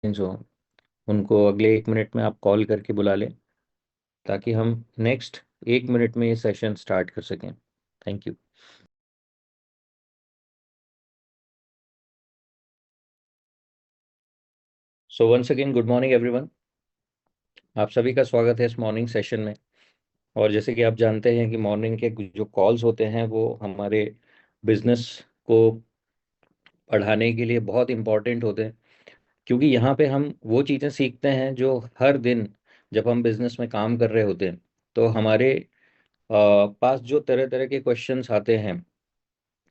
हो उनको अगले 1 मिनट में आप कॉल करके बुला लें, ताकि हम नेक्स्ट 1 मिनट में ये सेशन स्टार्ट कर सकें। Thank you. So once again good morning everyone. आप सभी का स्वागत है इस मॉर्निंग सेशन में। और जैसे कि आप जानते हैं कि मॉर्निंग के जो कॉल्स होते हैं वो हमारे बिजनेस को बढ़ाने के लिए बहुत इंपॉर्टेंट होते हैं, क्योंकि यहाँ पे हम वो चीज़ें सीखते हैं जो हर दिन जब हम बिजनेस में काम कर रहे होते हैं तो हमारे पास जो तरह तरह के क्वेश्चंस आते हैं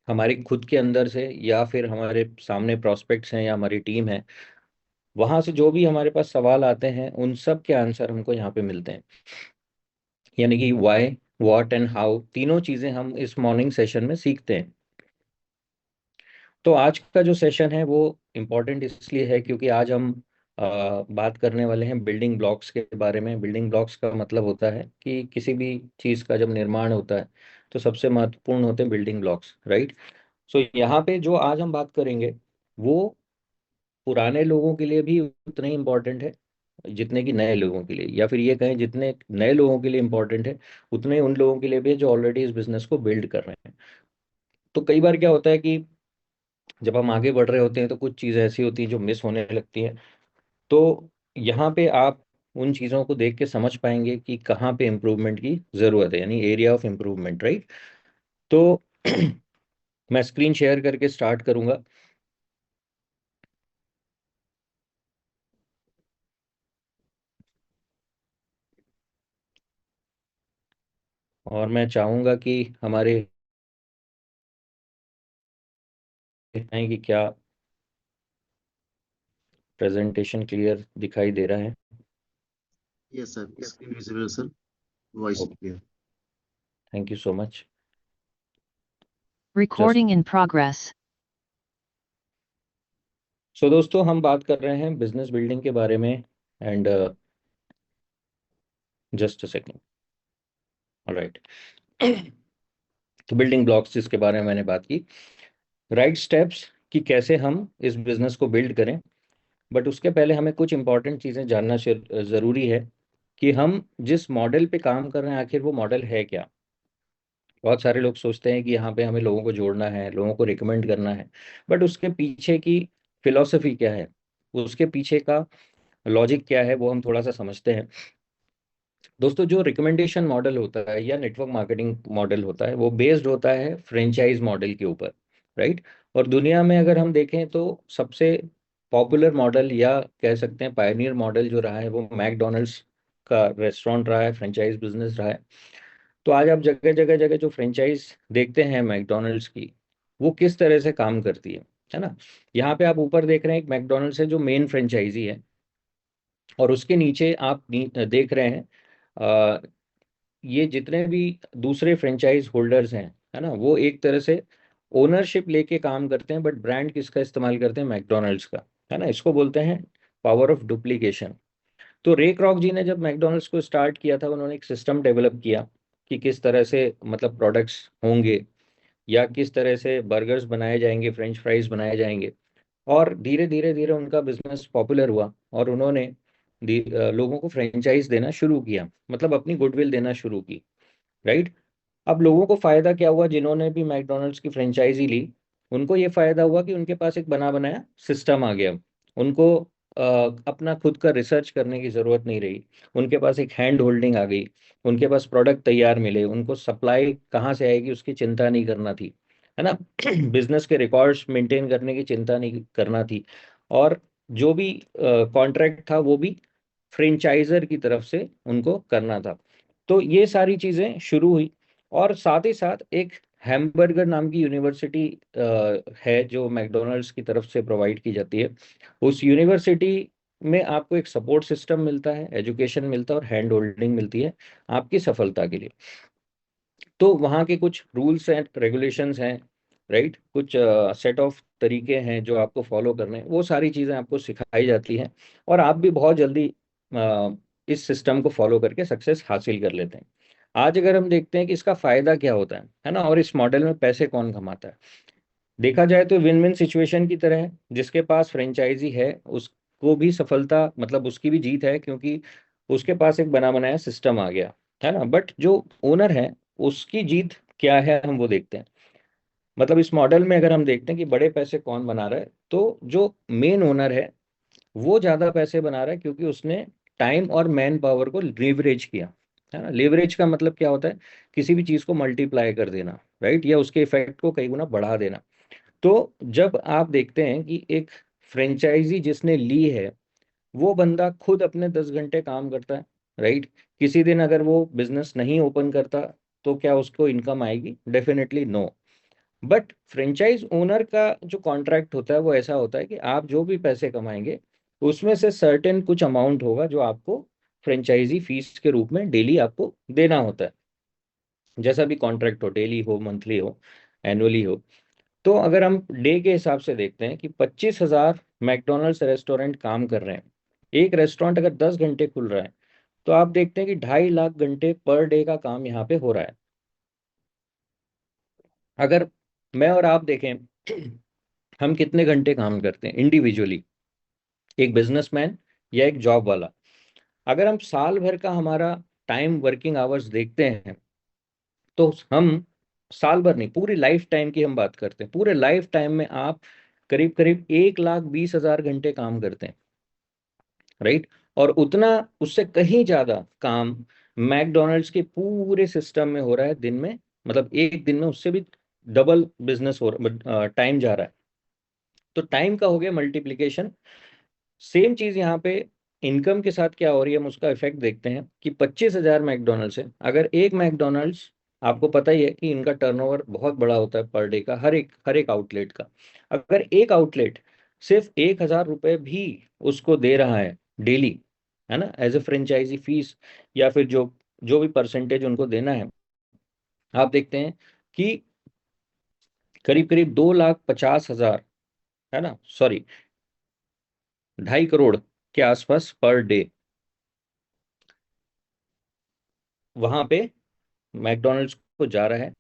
हमारी खुद के अंदर से, या फिर हमारे सामने प्रोस्पेक्ट्स हैं या हमारी टीम है, वहां से जो भी हमारे पास सवाल आते हैं उन सब के आंसर हमको यहाँ पे मिलते हैं। यानी कि वाई, व्हाट एंड हाउ, तीनों चीजें हम इस मॉर्निंग सेशन में सीखते हैं। तो आज का जो सेशन है वो इम्पोर्टेंट इसलिए है क्योंकि आज हम बात करने वाले हैं बिल्डिंग ब्लॉक्स के बारे में। बिल्डिंग ब्लॉक्स का मतलब होता है कि किसी भी चीज़ का जब निर्माण होता है तो सबसे महत्वपूर्ण होते हैं बिल्डिंग ब्लॉक्स, राइट। सो यहाँ पे जो आज हम बात करेंगे वो पुराने लोगों के लिए भी उतने ही इम्पोर्टेंट है जितने कि नए लोगों के लिए, या फिर ये कहें जितने नए लोगों के लिए इम्पोर्टेंट है उतने उन लोगों के लिए भी है जो ऑलरेडी इस बिजनेस को बिल्ड कर रहे हैं। तो कई बार क्या होता है कि जब हम आगे बढ़ रहे होते हैं तो कुछ चीज़ें ऐसी होती हैं जो मिस होने लगती हैं। तो यहाँ पे आप उन चीज़ों को देख के समझ पाएंगे कि कहाँ पे इम्प्रूवमेंट की ज़रूरत है, यानी एरिया ऑफ इम्प्रूवमेंट, राइट। तो मैं स्क्रीन शेयर करके स्टार्ट करूँगा। और मैं चाहूँगा कि हमारे हैं कि क्या प्रेजेंटेशन क्लियर दिखाई दे रहा है? Yes, sir. Screen visible, sir. Voice okay, clear. Thank you so much. Just Recording in progress. सो दोस्तों, हम बात कर रहे हैं बिजनेस बिल्डिंग के बारे में। And just a second, alright. तो बिल्डिंग ब्लॉक्स जिसके बारे में मैंने बात की, राइट स्टेप्स कि कैसे हम इस बिजनेस को बिल्ड करें। बट उसके पहले हमें कुछ इंपॉर्टेंट चीज़ें जानना ज़रूरी है कि हम जिस मॉडल पे काम कर रहे हैं आखिर वो मॉडल है क्या। बहुत सारे लोग सोचते हैं कि यहाँ पे हमें लोगों को जोड़ना है, लोगों को रिकमेंड करना है, बट उसके पीछे की फिलॉसफी क्या है, उसके पीछे का लॉजिक क्या है, वो हम थोड़ा सा समझते हैं। दोस्तों, जो रिकमेंडेशन मॉडल होता है या नेटवर्क मार्केटिंग मॉडल होता है वो बेस्ड होता है फ्रेंचाइज मॉडल के ऊपर, राइट। और दुनिया में अगर हम देखें तो सबसे पॉपुलर मॉडल या कह सकते हैं पायनियर मॉडल जो रहा है वो मैकडोनल्ड्स का रेस्टोरेंट रहा है, फ्रेंचाइज बिजनेस रहा है। तो आज आप जगह जगह जगह जो फ्रेंचाइज देखते हैं मैकडोनल्ड्स की, वो किस तरह से काम करती है ना। यहाँ पे आप ऊपर देख रहे हैं एक मैकडोनल्ड्स है जो मेन फ्रेंचाइजी है, और उसके नीचे आप देख रहे हैं ये जितने भी दूसरे फ्रेंचाइज होल्डर्स हैं, है ना, वो एक तरह से ओनरशिप लेके काम करते हैं, बट ब्रांड किसका इस्तेमाल करते हैं? मैकडोनल्ड्स का, है ना। इसको बोलते हैं पावर ऑफ डुप्लीकेशन। तो रे क्रॉक जी ने जब मैकडोनल्ड्स को स्टार्ट किया था उन्होंने एक सिस्टम डेवलप किया कि किस तरह से मतलब प्रोडक्ट्स होंगे या किस तरह से बर्गर्स बनाए जाएंगे, फ्रेंच फ्राइज बनाए जाएंगे। और धीरे धीरे धीरे उनका बिजनेस पॉपुलर हुआ और उन्होंने लोगों को फ्रेंचाइज देना शुरू किया, मतलब अपनी गुडविल देना शुरू की, राइट। अब लोगों को फायदा क्या हुआ? जिन्होंने भी मैकडोनल्ड्स की फ्रेंचाइजी ली उनको ये फायदा हुआ कि उनके पास एक बना बनाया सिस्टम आ गया। उनको अपना खुद का रिसर्च करने की जरूरत नहीं रही। उनके पास एक हैंड होल्डिंग आ गई। उनके पास प्रोडक्ट तैयार मिले, उनको सप्लाई कहाँ से आएगी उसकी चिंता नहीं करना थी, है ना। बिजनेस के रिकॉर्ड्स मेंटेन करने की चिंता नहीं करना थी। और जो भी कॉन्ट्रैक्ट था वो भी फ्रेंचाइजर की तरफ से उनको करना था। तो ये सारी चीज़ें शुरू हुई। और साथ ही साथ एक हैम्बर्गर नाम की यूनिवर्सिटी है जो मैकडोनल्ड्स की तरफ से प्रोवाइड की जाती है। उस यूनिवर्सिटी में आपको एक सपोर्ट सिस्टम मिलता है, एजुकेशन मिलता है और हैंड होल्डिंग मिलती है आपकी सफलता के लिए। तो वहाँ के कुछ रूल्स एंड रेगुलेशंस हैं, राइट। कुछ सेट ऑफ तरीके हैं जो आपको फॉलो करने हैं, वो सारी चीज़ें आपको सिखाई जाती हैं और आप भी बहुत जल्दी इस सिस्टम को फॉलो करके सक्सेस हासिल कर लेते हैं। आज अगर हम देखते हैं कि इसका फायदा क्या होता है ना, और इस मॉडल में पैसे कौन कमाता है, देखा जाए तो विन विन सिचुएशन की तरह है। जिसके पास फ्रेंचाइजी है उसको को भी सफलता, मतलब उसकी भी जीत है, क्योंकि उसके पास एक बना बनाया सिस्टम आ गया है ना। बट जो ओनर है उसकी जीत क्या है, हम वो देखते हैं। मतलब इस मॉडल में अगर हम देखते हैं कि बड़े पैसे कौन बना रहा है, तो जो मेन ओनर है वो ज्यादा पैसे बना रहा है, क्योंकि उसने टाइम और मैन पावर को लीवरेज किया, है ना। लीवरेज का मतलब क्या होता है? किसी भी चीज को मल्टीप्लाई कर देना, राइट, या उसके इफेक्ट को कई गुना बढ़ा देना। तो जब आप देखते हैं कि एक फ्रेंचाइजी जिसने ली है, वो बंदा खुद अपने 10 घंटे काम करता है, राइट। किसी दिन अगर वो बिजनेस नहीं ओपन करता, तो क्या उसको इनकम आएगी? Definitely no. But franchise owner का जो कॉन्ट्रैक्ट होता है वो ऐसा होता है कि आप जो भी पैसे कमाएंगे उसमें से सर्टेन कुछ अमाउंट होगा जो आपको फ्रेंचाइजी फीस के रूप में डेली आपको देना होता है। जैसा भी कॉन्ट्रैक्ट हो, डेली हो, मंथली हो, एनुअली हो। तो अगर हम डे के हिसाब से देखते हैं कि 25,000 मैकडोनल्ड्स रेस्टोरेंट काम कर रहे हैं, एक रेस्टोरेंट अगर 10 घंटे खुल रहा है, तो आप देखते हैं कि 2.5 लाख घंटे पर डे का काम यहाँ पे हो रहा है। अगर मैं और आप देखें हम कितने घंटे काम करते हैं इंडिविजुअली, एक बिजनेसमैन या एक जॉब वाला, अगर हम साल भर का हमारा टाइम वर्किंग आवर्स देखते हैं, तो हम साल भर नहीं, पूरी लाइफ टाइम की हम बात करते हैं, पूरे लाइफ टाइम में आप करीब करीब 1,20,000 घंटे काम करते हैं, राइट। और उतना, उससे कहीं ज्यादा काम मैकडोनल्ड्स के पूरे सिस्टम में हो रहा है दिन में। मतलब एक दिन में उससे भी डबल बिजनेस हो टाइम जा रहा है। तो टाइम का हो गया मल्टीप्लीकेशन। सेम चीज यहाँ पे इनकम के साथ क्या हो रही है, हम उसका इफेक्ट देखते हैं कि 25,000 मैकडोनल्ड्स है। अगर एक मैकडोनल्ड्स, आपको पता ही है कि इनका टर्नओवर बहुत बड़ा होता है पर डे का, हर एक आउटलेट का। अगर एक आउटलेट सिर्फ 1,000 रुपये भी उसको दे रहा है डेली, है ना, एज ए फ्रेंचाइजी फीस, या फिर जो जो भी परसेंटेज उनको देना है, आप देखते हैं कि करीब करीब 2,50,000, है ना, सॉरी, 2.5 करोड़ के आसपास पर डे वहां पे मैकडोनल्ड्स को जा रहा है,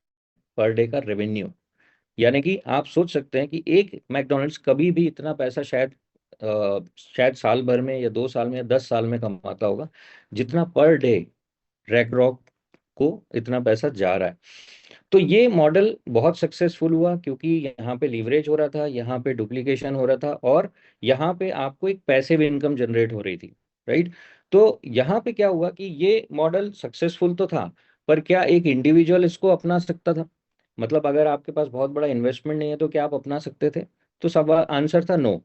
पर डे का रेवेन्यू। यानी कि आप सोच सकते हैं कि एक मैकडोनल्ड्स कभी भी इतना पैसा शायद साल भर में या 2 साल में या 10 साल में कमाता होगा, जितना पर डे रैक रॉक को इतना पैसा जा रहा है। तो ये मॉडल बहुत सक्सेसफुल हुआ, क्योंकि यहाँ पे लीवरेज हो रहा था, यहाँ पे डुप्लीकेशन हो रहा था, और यहाँ पे आपको एक पैसिव इनकम जनरेट हो रही थी, राइट। तो यहाँ पे क्या हुआ कि ये मॉडल सक्सेसफुल तो था, पर क्या एक इंडिविजुअल इसको अपना सकता था? मतलब अगर आपके पास बहुत बड़ा इन्वेस्टमेंट नहीं है तो क्या आप अपना सकते थे? तो सब आंसर था नो।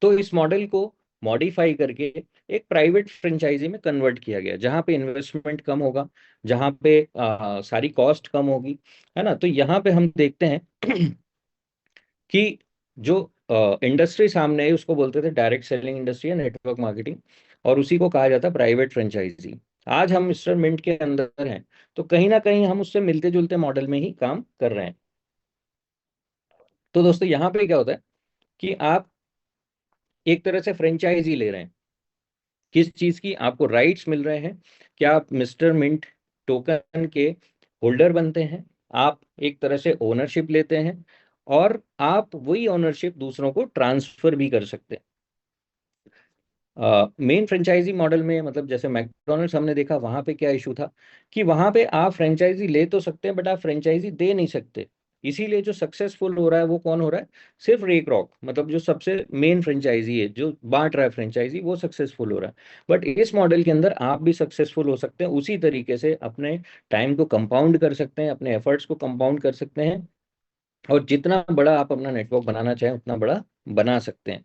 तो इस मॉडल को मॉडिफाई करके एक प्राइवेट फ्रेंचाइजी में कन्वर्ट किया गया, जहां पे इन्वेस्टमेंट कम होगा, जहां पे सारी कॉस्ट कम होगी, है ना। तो यहाँ पे हम देखते हैं कि जो इंडस्ट्री सामने है उसको बोलते थे डायरेक्ट सेलिंग इंडस्ट्री या नेटवर्क मार्केटिंग, और उसी को कहा जाता है प्राइवेट फ्रेंचाइजी। आज हम मिस्टर मिंट के अंदर हैं, तो कहीं ना कहीं हम उससे मिलते जुलते मॉडल में ही काम कर रहे हैं। तो दोस्तों यहाँ पे क्या होता है कि आप एक तरह से फ्रेंचाइजी ले रहे हैं, किस चीज की? आपको राइट्स मिल रहे हैं, क्या आप मिस्टर मिंट टोकन के होल्डर बनते हैं, आप एक तरह से ओनरशिप लेते हैं, और आप वही ओनरशिप दूसरों को ट्रांसफर भी कर सकते हैं। मेन फ्रेंचाइजी मॉडल में, मतलब जैसे मैकडोनल्ड्स हमने देखा, वहां पे क्या इशू था कि वहां पे आप फ्रेंचाइजी ले तो सकते हैं, बट आप फ्रेंचाइजी दे नहीं सकते। इसीलिए जो सक्सेसफुल हो रहा है वो कौन हो रहा है? सिर्फ रेक रॉक, मतलब जो सबसे मेन फ्रेंचाइजी है, जो बांट रहा है फ्रेंचाइजी, वो सक्सेसफुल हो रहा है। बट इस मॉडल के अंदर आप भी सक्सेसफुल हो सकते हैं, उसी तरीके से अपने टाइम को कंपाउंड कर सकते हैं, अपने एफर्ट्स को कंपाउंड कर सकते हैं, और जितना बड़ा आप अपना नेटवर्क बनाना चाहें उतना बड़ा बना सकते हैं।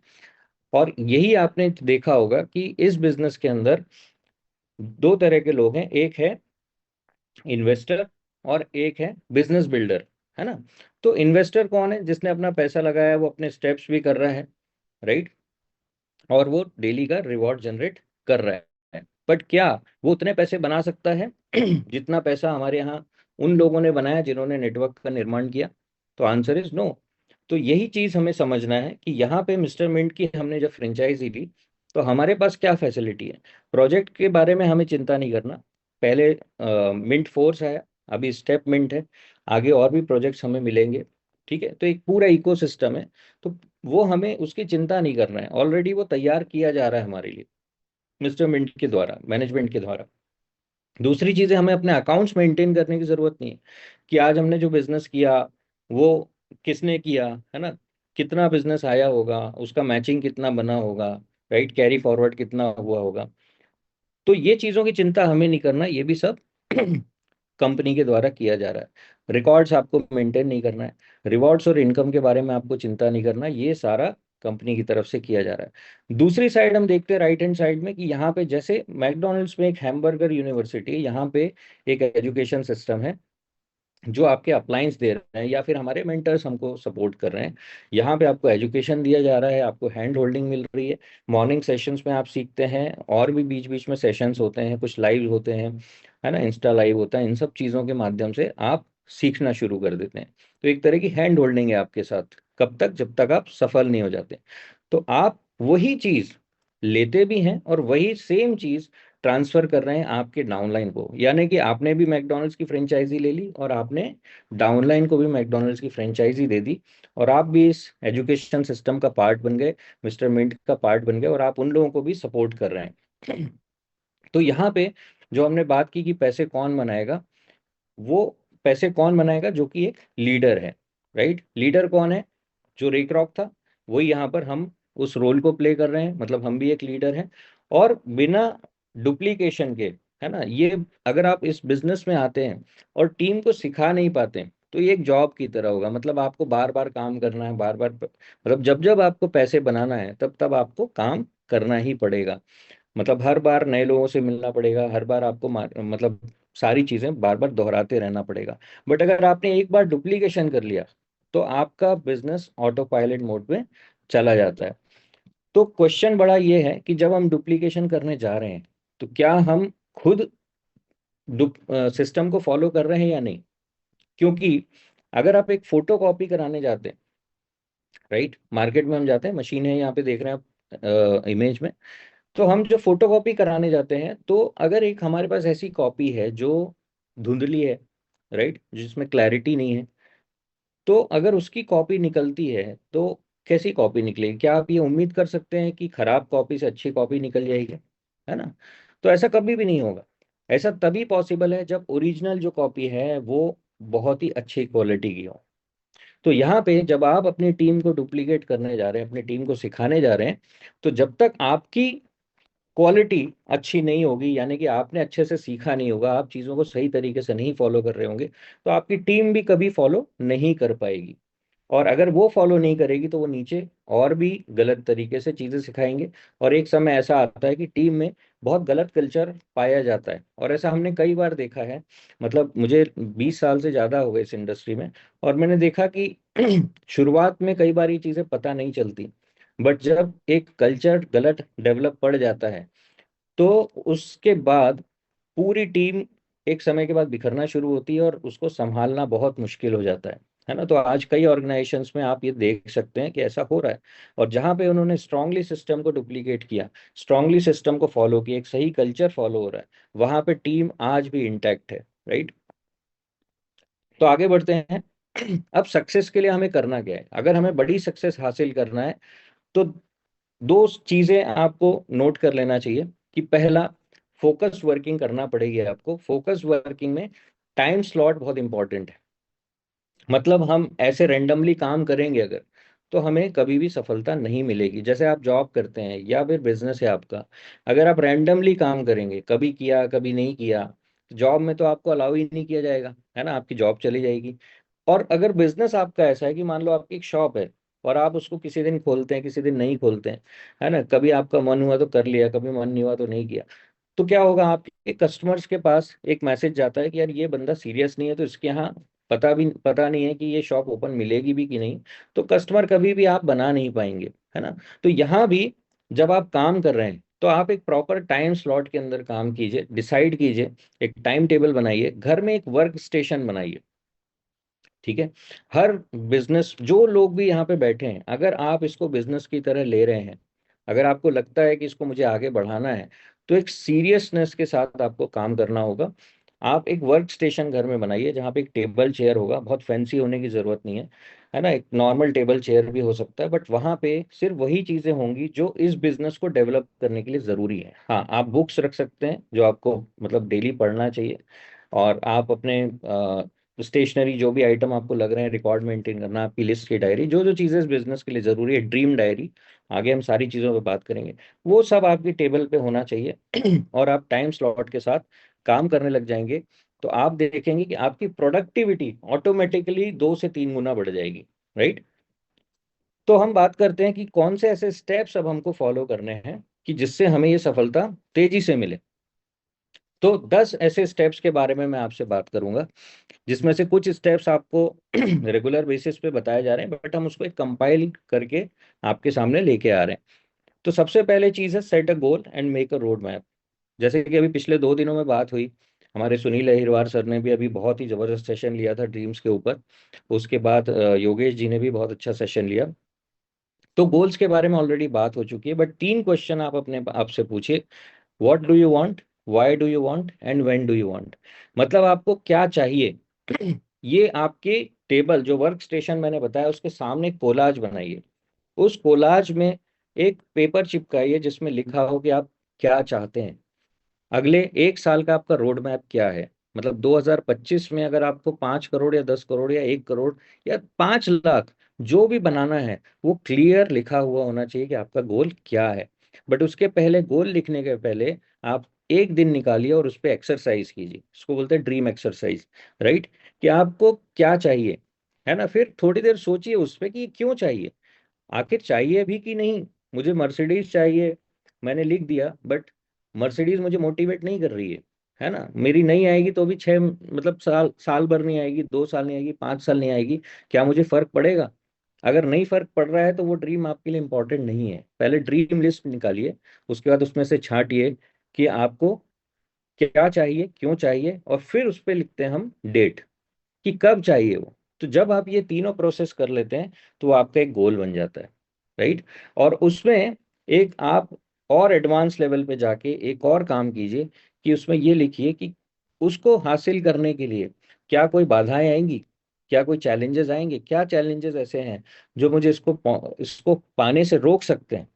और यही आपने देखा होगा कि इस बिजनेस के अंदर दो तरह के लोग हैं, एक है इन्वेस्टर और एक है बिजनेस बिल्डर, है ना। तो इन्वेस्टर कौन है? जिसने अपना पैसा लगाया है, वो अपने स्टेप्स भी कर रहा है, राइट, और वो डेली का रिवॉर्ड जनरेट कर रहा है। बट क्या वो उतने पैसे बना सकता है जितना पैसा हमारे यहाँ उन लोगों ने बनाया जिन्होंने नेटवर्क का निर्माण किया? तो आंसर इज नो। तो यही चीज हमें समझना है कि यहाँ पे मिस्टर मिंट की हमने जब फ्रेंचाइजी ली, तो हमारे पास क्या फैसिलिटी है। प्रोजेक्ट के बारे में हमें चिंता नहीं करना। पहले मिंट फोर्स है, अभी स्टेप मिंट है, आगे और भी प्रोजेक्ट्स हमें मिलेंगे, ठीक है। तो एक पूरा इकोसिस्टम है। तो वो हमें उसकी चिंता नहीं करना है, ऑलरेडी वो तैयार किया जा रहा है हमारे लिए मिस्टर मिंट के द्वारा, मैनेजमेंट के द्वारा। दूसरी चीज़ है, हमें अपने अकाउंट्स मेंटेन करने की ज़रूरत नहीं है कि आज हमने जो बिजनेस किया वो किसने किया, है ना, कितना बिजनेस आया होगा, उसका मैचिंग कितना बना होगा, राइट, कैरी फॉरवर्ड कितना हुआ होगा। तो ये चीज़ों की चिंता हमें नहीं करना, ये भी सब कंपनी के द्वारा किया जा रहा है। रिकॉर्ड्स आपको मेंटेन नहीं करना है, रिवॉर्ड्स और इनकम के बारे में आपको चिंता नहीं करना, ये सारा कंपनी की तरफ से किया जा रहा है। दूसरी साइड हम देखते हैं राइट हैंड साइड में कि यहाँ पे जैसे मैकडोनल्ड्स में एक हैमबर्गर यूनिवर्सिटी, यहाँ पे एक एजुकेशन सिस्टम है जो आपके अप्लायंस दे रहे हैं या फिर हमारे मेंटर्स हमको सपोर्ट कर रहे हैं। यहाँ पे आपको एजुकेशन दिया जा रहा है, आपको हैंड होल्डिंग मिल रही है, मॉर्निंग सेशंस में आप सीखते हैं, और भी बीच बीच में सेशंस होते हैं, कुछ लाइव होते हैं, है ना, इंस्टा लाइव होता है, इन सब चीज़ों के माध्यम से आप सीखना शुरू कर देते हैं। तो एक तरह की हैंड होल्डिंग है आपके साथ, कब तक, जब तक आप सफल नहीं हो जाते। तो आप वही चीज़ लेते भी हैं और वही सेम चीज़ ट्रांसफर कर रहे हैं आपके डाउनलाइन को, यानी कि आपने भी मैकडॉनल्ड्स की फ्रेंचाइजी ले ली और आपने डाउनलाइन को भी मैकडॉनल्ड्स की फ्रेंचाइजी दे दी, और आप भी इस एजुकेशन सिस्टम का पार्ट बन गए, मिस्टर मिंट का पार्ट बन गए, और आप उन लोगों को भी सपोर्ट कर रहे हैं। तो यहाँ पे जो हमने बात की कि पैसे कौन बनाएगा, वो पैसे कौन बनाएगा, जो कि एक लीडर है, राइट। लीडर कौन है? जो रेक रॉक था, वही यहाँ पर हम उस रोल को प्ले कर रहे हैं, मतलब हम भी एक लीडर हैं। और बिना डुप्लीकेशन के, है ना, ये अगर आप इस बिजनेस में आते हैं और टीम को सिखा नहीं पाते हैं, तो ये एक जॉब की तरह होगा, मतलब आपको बार बार काम करना है, बार बार, मतलब जब जब आपको पैसे बनाना है तब तब आपको काम करना ही पड़ेगा, मतलब हर बार नए लोगों से मिलना पड़ेगा, हर बार आपको मतलब सारी चीजें बार बार दोहराते रहना पड़ेगा। बट अगर आपने एक बार डुप्लीकेशन कर लिया तो आपका बिजनेस ऑटो पायलट मोड में चला जाता है। तो क्वेश्चन बड़ा ये है कि जब हम डुप्लीकेशन करने जा रहे हैं तो क्या हम खुद सिस्टम को फॉलो कर रहे हैं या नहीं। क्योंकि अगर आप एक फोटो कॉपी कराने जाते हैं, राइट, मार्केट में हम जाते हैं, मशीन है यहाँ पे देख रहे हैं आप इमेज में, तो हम जो फोटो कॉपी कराने जाते हैं, तो अगर एक हमारे पास ऐसी कॉपी है जो धुंधली है, राइट, जिसमें क्लैरिटी नहीं है, तो अगर उसकी कॉपी निकलती है तो कैसी कॉपी निकलेगी? क्या आप ये उम्मीद कर सकते हैं कि खराब कॉपी से अच्छी कॉपी निकल जाएगी? है ना। तो ऐसा कभी भी नहीं होगा। ऐसा तभी पॉसिबल है जब ओरिजिनल जो कॉपी है वो बहुत ही अच्छी क्वालिटी की हो। तो यहाँ पे जब आप अपनी टीम को डुप्लीकेट करने जा रहे हैं, अपनी टीम को सिखाने जा रहे हैं, तो जब तक आपकी क्वालिटी अच्छी नहीं होगी, यानी कि आपने अच्छे से सीखा नहीं होगा, आप चीज़ों को सही तरीके से नहीं फॉलो कर रहे होंगे, तो आपकी टीम भी कभी फॉलो नहीं कर पाएगी। और अगर वो फॉलो नहीं करेगी तो वो नीचे और भी गलत तरीके से चीज़ें सिखाएंगे। और एक समय ऐसा आता है कि टीम में बहुत गलत कल्चर पाया जाता है, और ऐसा हमने कई बार देखा है। मतलब मुझे 20 साल से ज़्यादा हो गए इस इंडस्ट्री में, और मैंने देखा कि शुरुआत में कई बार ये चीज़ें पता नहीं चलती, बट जब एक कल्चर गलत डेवलप पड़ जाता है तो उसके बाद पूरी टीम एक समय के बाद बिखरना शुरू होती है और उसको संभालना बहुत मुश्किल हो जाता है ना। तो आज कई ऑर्गेनाइजेशंस में आप ये देख सकते हैं कि ऐसा हो रहा है। और जहां पे उन्होंने स्ट्रांगली सिस्टम को डुप्लीकेट किया, स्ट्रांगली सिस्टम को फॉलो किया, एक सही कल्चर फॉलो हो रहा है, वहां पे टीम आज भी इंटैक्ट है, राइट। तो आगे बढ़ते हैं। अब सक्सेस के लिए हमें करना क्या है? अगर हमें बड़ी सक्सेस हासिल करना है तो दो चीजें आपको नोट कर लेना चाहिए कि पहला, फोकस वर्किंग करना पड़ेगी आपको। फोकस वर्किंग में टाइम स्लॉट बहुत इंपॉर्टेंट है। मतलब हम ऐसे रेंडमली काम करेंगे अगर, तो हमें कभी भी सफलता नहीं मिलेगी। जैसे आप जॉब करते हैं या फिर बिजनेस है आपका, अगर आप रैंडमली काम करेंगे, कभी किया कभी नहीं किया, जॉब में तो आपको अलाउ ही नहीं किया जाएगा, है ना, आपकी जॉब चली जाएगी। और अगर बिजनेस आपका ऐसा है कि मान लो आपकी एक शॉप है और आप उसको किसी दिन खोलते हैं किसी दिन नहीं खोलते हैं, है ना, कभी आपका मन हुआ तो कर लिया, कभी मन नहीं हुआ तो नहीं किया, तो क्या होगा, आपके कस्टमर्स के पास एक मैसेज जाता है कि यार ये बंदा सीरियस नहीं है, तो इसके यहाँ पता नहीं है कि ये शॉप ओपन मिलेगी भी कि नहीं। तो कस्टमर कभी भी आप बना नहीं पाएंगे, है ना। तो यहाँ भी जब आप काम कर रहे हैं तो आप एक प्रॉपर टाइम स्लॉट के अंदर काम कीजिए, डिसाइड कीजिए, एक टाइम टेबल बनाइए, घर में एक वर्क स्टेशन बनाइए, ठीक है। हर बिजनेस, जो लोग भी यहाँ पे बैठे हैं, अगर आप इसको बिजनेस की तरह ले रहे हैं, अगर आपको लगता है कि इसको मुझे आगे बढ़ाना है, तो एक सीरियसनेस के साथ आपको काम करना होगा। आप एक वर्क स्टेशन घर में बनाइए जहाँ पे एक टेबल चेयर होगा, बहुत फैंसी होने की जरूरत नहीं है ना, एक नॉर्मल टेबल चेयर भी हो सकता है, बट वहाँ पे सिर्फ वही चीजें होंगी जो इस बिजनेस को डेवलप करने के लिए जरूरी है। हाँ, आप बुक्स रख सकते हैं जो आपको मतलब डेली पढ़ना चाहिए, और आप अपने स्टेशनरी जो भी आइटम आपको लग रहे हैं, रिकॉर्ड मेंटेन करना, आपकी लिस्ट की डायरी, जो जो चीज़ें इस बिजनेस के लिए ज़रूरी है, ड्रीम डायरी, आगे हम सारी चीज़ों पे बात करेंगे, वो सब आपकी टेबल पे होना चाहिए। और आप टाइम स्लॉट के साथ काम करने लग जाएंगे, तो आप देखेंगे कि आपकी प्रोडक्टिविटी ऑटोमेटिकली 2 से 3 गुना बढ़ जाएगी। राइट। तो हम बात करते हैं कि कौन से ऐसे स्टेप्स अब हमको फॉलो करने हैं कि जिससे हमें ये सफलता तेजी से मिले। तो 10 ऐसे स्टेप्स के बारे में मैं आपसे बात करूंगा, जिसमें से कुछ स्टेप्स आपको रेगुलर बेसिस पे बताए जा रहे हैं, बट हम उसको एक कंपाइल करके आपके सामने लेके आ रहे हैं। तो सबसे पहले चीज़ है set a goal and make a road map. जैसे कि अभी पिछले 2 दिनों में बात हुई, हमारे सुनील अहिरवार सर ने भी अभी बहुत ही जबरदस्त सेशन लिया था ड्रीम्स के ऊपर। उसके बाद योगेश जी ने भी बहुत अच्छा सेशन लिया। तो गोल्स के बारे में ऑलरेडी बात हो चुकी है, बट 3 क्वेश्चन आप अपने आप से पूछिए। What do you want, why do you want and when do you want. मतलब आपको क्या चाहिए। ये आपके टेबल जो वर्क स्टेशन मैंने बताया उसके सामने एक कोलाज बनाइए। उस कोलाज में एक पेपर चिपकाइए जिसमें लिखा हो कि आप क्या चाहते हैं, अगले 1 साल का आपका रोड मैप क्या है। मतलब 2025 में अगर आपको 5 करोड़ या 10 करोड़ या 1 करोड़ या 5 लाख जो भी बनाना है, वो क्लियर लिखा हुआ होना चाहिए कि आपका गोल क्या है। बट उसके पहले, गोल लिखने के पहले, आप एक दिन निकालिए और उस पर एक्सरसाइज कीजिए, इसको बोलते हैं ड्रीम एक्सरसाइज। राइट। कि आपको क्या चाहिए, है ना। फिर थोड़ी देर सोचिए उस पर कि क्यों चाहिए, आखिर चाहिए भी कि नहीं। मुझे मर्सिडीज चाहिए, मैंने लिख दिया, बट मर्सिडीज मुझे मोटिवेट नहीं कर रही है ना। मेरी नहीं आएगी तो भी 6 साल भर नहीं आएगी, 2 साल नहीं आएगी, 5 साल नहीं आएगी, क्या मुझे फर्क पड़ेगा। अगर नहीं फर्क पड़ रहा है तो वो ड्रीम आपके लिए इंपॉर्टेंट नहीं है। पहले ड्रीम लिस्ट निकालिए, उसके बाद उसमें से छांटिए कि आपको क्या चाहिए, क्यों चाहिए, और फिर उस पर लिखते हैं हम डेट कि कब चाहिए वो। तो जब आप ये तीनों प्रोसेस कर लेते हैं तो वो आपका एक गोल बन जाता है। राइट। और उसमें एक आप और एडवांस लेवल पे जाके एक और काम कीजिए कि उसमें ये लिखिए कि उसको हासिल करने के लिए क्या कोई बाधाएं आएंगी, क्या कोई चैलेंजेस आएंगे, क्या चैलेंजेस ऐसे हैं जो मुझे इसको पाने से रोक सकते हैं,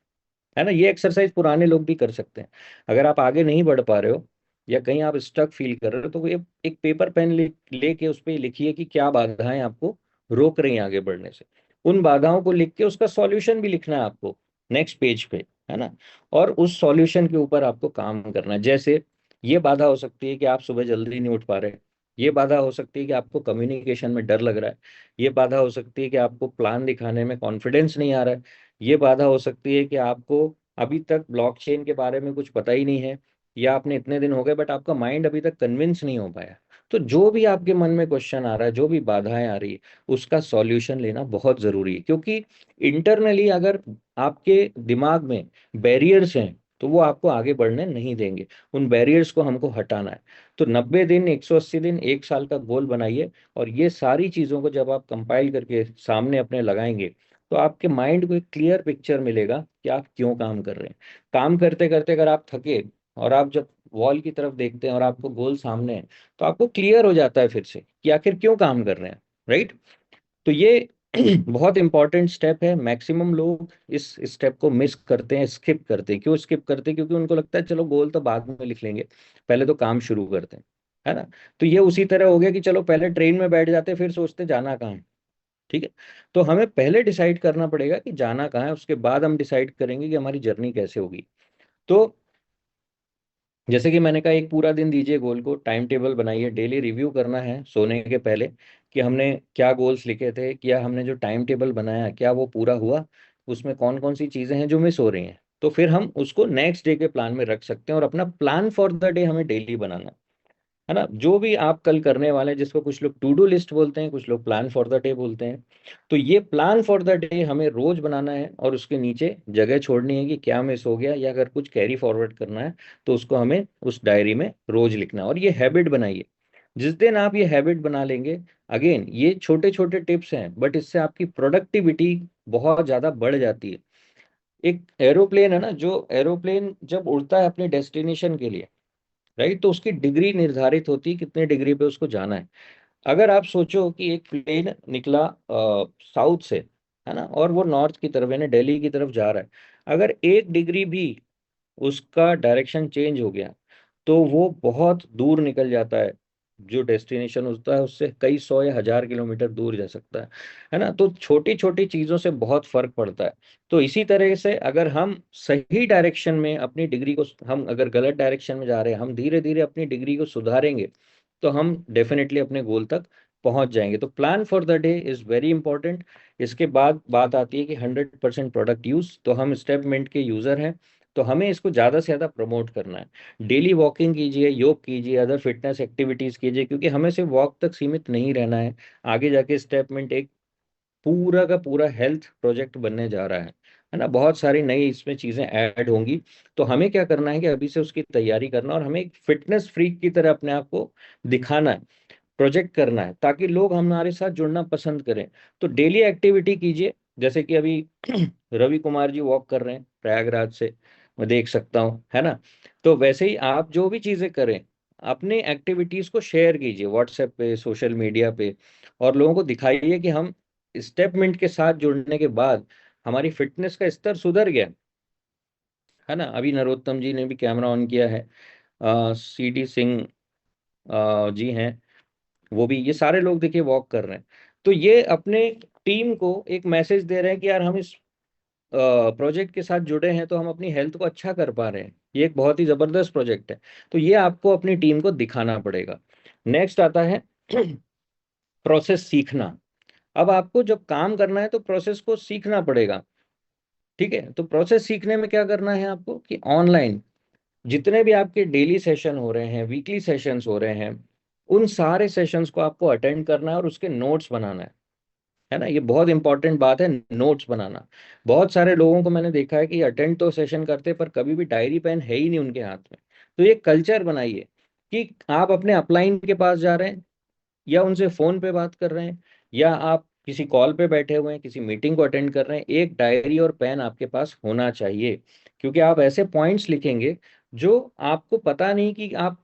है ना। ये एक्सरसाइज पुराने लोग भी कर सकते हैं। अगर आप आगे नहीं बढ़ पा रहे हो या कहीं आप स्टक फील कर रहे हो, तो ये एक पेपर पेन लेके उस पर लिखिए कि क्या बाधाएं आपको रोक रही हैं आगे बढ़ने से। उन बाधाओं को लिख के उसका सॉल्यूशन भी लिखना है आपको नेक्स्ट पेज पे, है ना। और उस सॉल्यूशन के ऊपर आपको काम करना है। जैसे ये बाधा हो सकती है कि आप सुबह जल्दी नहीं उठ पा रहे, ये बाधा हो सकती है कि आपको कम्युनिकेशन में डर लग रहा है, ये बाधा हो सकती है कि आपको प्लान दिखाने में कॉन्फिडेंस नहीं आ रहा है, ये बाधा हो सकती है कि आपको अभी तक ब्लॉकचेन के बारे में कुछ पता ही नहीं है, या आपने इतने दिन हो गए बट आपका माइंड अभी तक कन्विंस नहीं हो पाया। तो जो भी आपके मन में क्वेश्चन आ रहा है, जो भी बाधाएं आ रही है, उसका सॉल्यूशन लेना बहुत जरूरी है। क्योंकि इंटरनली अगर आपके दिमाग में बैरियर्स हैं तो वो आपको आगे बढ़ने नहीं देंगे। उन बैरियर्स को हमको हटाना है। तो 90 दिन, 180 दिन, 1 साल का गोल बनाइए, और ये सारी चीजों को जब आप कंपाइल करके सामने अपने लगाएंगे, तो आपके माइंड को एक क्लियर पिक्चर मिलेगा कि आप क्यों काम कर रहे हैं। काम करते करते अगर आप थके और आप जब वॉल की तरफ देखते हैं और आपको गोल सामने है, तो आपको क्लियर हो जाता है फिर से कि आखिर क्यों काम कर रहे हैं। राइट। तो ये बहुत इंपॉर्टेंट स्टेप है। मैक्सिमम लोग इस स्टेप को मिस करते हैं, स्किप करते हैं। क्यों स्किप करते हैं? क्योंकि उनको लगता है चलो गोल तो बाद में लिख लेंगे, पहले तो काम शुरू करते हैं, है ना। तो ये उसी तरह हो गया कि चलो पहले ट्रेन में बैठ जाते फिर सोचते जाना कहाँ है। ठीक है। तो हमें पहले डिसाइड करना पड़ेगा कि जाना कहाँ है, उसके बाद हम डिसाइड करेंगे कि हमारी जर्नी कैसे होगी। तो जैसे कि मैंने कहा, एक पूरा दिन दीजिए गोल को, टाइम टेबल बनाइए, डेली रिव्यू करना है सोने के पहले कि हमने क्या गोल्स लिखे थे, क्या हमने जो टाइम टेबल बनाया क्या वो पूरा हुआ, उसमें कौन कौन सी चीज़ें हैं जो मिस हो रही हैं। तो फिर हम उसको नेक्स्ट डे के प्लान में रख सकते हैं, और अपना प्लान फॉर द डे हमें डेली बनाना है ना। जो भी आप कल करने वाले हैं, जिसको कुछ लोग टू डू लिस्ट बोलते हैं, कुछ लोग प्लान फॉर द डे बोलते हैं, तो ये प्लान फॉर द डे हमें रोज बनाना है, और उसके नीचे जगह छोड़नी है कि क्या मिस हो गया, या अगर कुछ कैरी फॉरवर्ड करना है तो उसको हमें उस डायरी में रोज लिखना है। और ये हैबिट बनाइए। जिस दिन आप ये हैबिट बना लेंगे, अगेन ये छोटे छोटे टिप्स हैं, बट इससे आपकी प्रोडक्टिविटी बहुत ज्यादा बढ़ जाती है। एक एरोप्लेन है ना, जो एरोप्लेन जब उड़ता है अपने डेस्टिनेशन के लिए, राइट। तो उसकी डिग्री निर्धारित होती है कितने डिग्री पे उसको जाना है। अगर आप सोचो कि एक प्लेन निकला साउथ से, है ना, और वो नॉर्थ की तरफ यानी दिल्ली की तरफ जा रहा है, अगर 1 डिग्री भी उसका डायरेक्शन चेंज हो गया तो वो बहुत दूर निकल जाता है। जो डेस्टिनेशन होता है उससे कई सौ या हजार किलोमीटर दूर जा सकता है ना। तो छोटी छोटी चीजों से बहुत फर्क पड़ता है। तो इसी तरह से अगर हम सही डायरेक्शन में अपनी डिग्री को, हम अगर गलत डायरेक्शन में जा रहे हैं, हम धीरे धीरे अपनी डिग्री को सुधारेंगे तो हम डेफिनेटली अपने गोल तक पहुंच जाएंगे। तो plan for the day is very important. इसके बाद बात आती है कि 100% प्रोडक्ट यूज। तो हम स्टेपमेंट के यूजर हैं, तो हमें इसको ज़्यादा से ज़्यादा प्रमोट करना है। डेली वॉकिंग कीजिए, योग कीजिए, अदर फिटनेस एक्टिविटीज़ कीजिए, क्योंकि हमें सिर्फ वॉक तक सीमित नहीं रहना है। आगे जाके स्टेपमेंट एक पूरा का पूरा हेल्थ प्रोजेक्ट बनने जा रहा है ना। बहुत सारी नई इसमें चीज़ें ऐड होंगी। तो हमें क्या करना है कि अभी से उसकी तैयारी करना, और हमें एक फिटनेस फ्रीक की तरह अपने आप को दिखाना है, प्रोजेक्ट करना है, ताकि लोग हमारे साथ जुड़ना पसंद करें। तो डेली एक्टिविटी कीजिए, जैसे कि अभी रवि कुमार जी वॉक कर रहे हैं प्रयागराज से, मैं देख सकता हूँ, है ना। तो वैसे ही आप जो भी चीजें करें, अपने एक्टिविटीज को शेयर कीजिए व्हाट्सएप पे, सोशल मीडिया पे, और लोगों को दिखाइए कि हम स्टेपमेंट के साथ जुड़ने के बाद हमारी फिटनेस का स्तर सुधर गया, है ना। अभी नरोत्तम जी ने भी कैमरा ऑन किया है, CD सिंह जी हैं, वो भी, ये सारे लोग देखिए वॉक कर रहे हैं। तो ये अपने टीम को एक मैसेज दे रहे हैं कि यार हम इस प्रोजेक्ट के साथ जुड़े हैं तो हम अपनी हेल्थ को अच्छा कर पा रहे हैं। ये एक बहुत ही जबरदस्त प्रोजेक्ट है। तो ये आपको अपनी टीम को दिखाना पड़ेगा। नेक्स्ट आता है प्रोसेस सीखना। अब आपको जब काम करना है तो प्रोसेस को सीखना पड़ेगा। ठीक है, तो प्रोसेस सीखने में क्या करना है आपको कि ऑनलाइन जितने भी आपके डेली सेशन हो रहे हैं, वीकली सेशंस हो रहे हैं, उन सारे सेशंस को आपको अटेंड करना है और उसके नोट्स बनाना है ना। ये बहुत इंपॉर्टेंट बात है, नोट्स बनाना। बहुत सारे लोगों को मैंने देखा है कि अटेंड तो सेशन करते पर कभी भी डायरी पेन है ही नहीं उनके हाथ में। तो ये कल्चर बनाइए कि आप अपने अपलाइन के पास जा रहे हैं, या उनसे फोन पे बात कर रहे हैं, या आप किसी कॉल पे बैठे हुए हैं, किसी मीटिंग को अटेंड कर रहे हैं, एक डायरी और पेन आपके पास होना चाहिए। क्योंकि आप ऐसे पॉइंट्स लिखेंगे जो आपको पता नहीं कि आप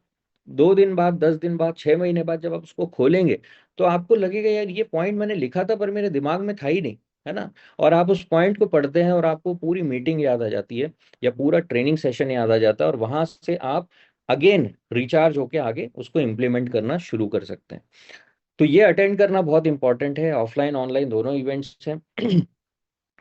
2 दिन बाद, 10 दिन बाद, 6 महीने बाद जब आप उसको खोलेंगे तो आपको लगेगा यार ये पॉइंट मैंने लिखा था पर मेरे दिमाग में था ही नहीं, है ना। और आप उस पॉइंट को पढ़ते हैं और आपको पूरी मीटिंग याद आ जाती है, या पूरा ट्रेनिंग सेशन याद आ जाता है, और वहां से आप अगेन रिचार्ज होके आगे उसको इम्प्लीमेंट करना शुरू कर सकते हैं। तो ये अटेंड करना बहुत इंपॉर्टेंट है, ऑफलाइन ऑनलाइन दोनों इवेंट्स हैं।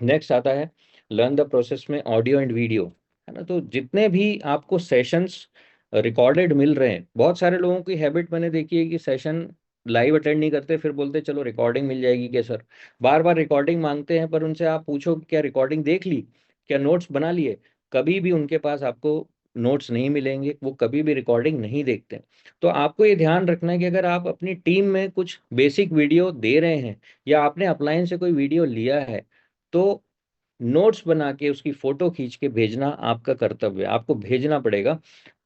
नेक्स्ट आता है लर्न द प्रोसेस में ऑडियो एंड वीडियो, है ना। तो जितने भी आपको सेशंस रिकॉर्डेड मिल रहे हैं, बहुत सारे लोगों की हैबिट मैंने देखी है कि सेशन लाइव अटेंड नहीं करते, फिर बोलते चलो रिकॉर्डिंग मिल जाएगी क्या सर। बार बार रिकॉर्डिंग मांगते हैं, पर उनसे आप पूछो कि क्या रिकॉर्डिंग देख ली, क्या नोट्स बना लिए, कभी भी उनके पास आपको नोट्स नहीं मिलेंगे, वो कभी भी रिकॉर्डिंग नहीं देखते। तो आपको ये ध्यान रखना है कि अगर आप अपनी टीम में कुछ बेसिक वीडियो दे रहे हैं, या आपने अपलाइन से कोई वीडियो लिया है, तो नोट्स बना के उसकी फोटो खींच के भेजना आपका कर्तव्य है, आपको भेजना पड़ेगा,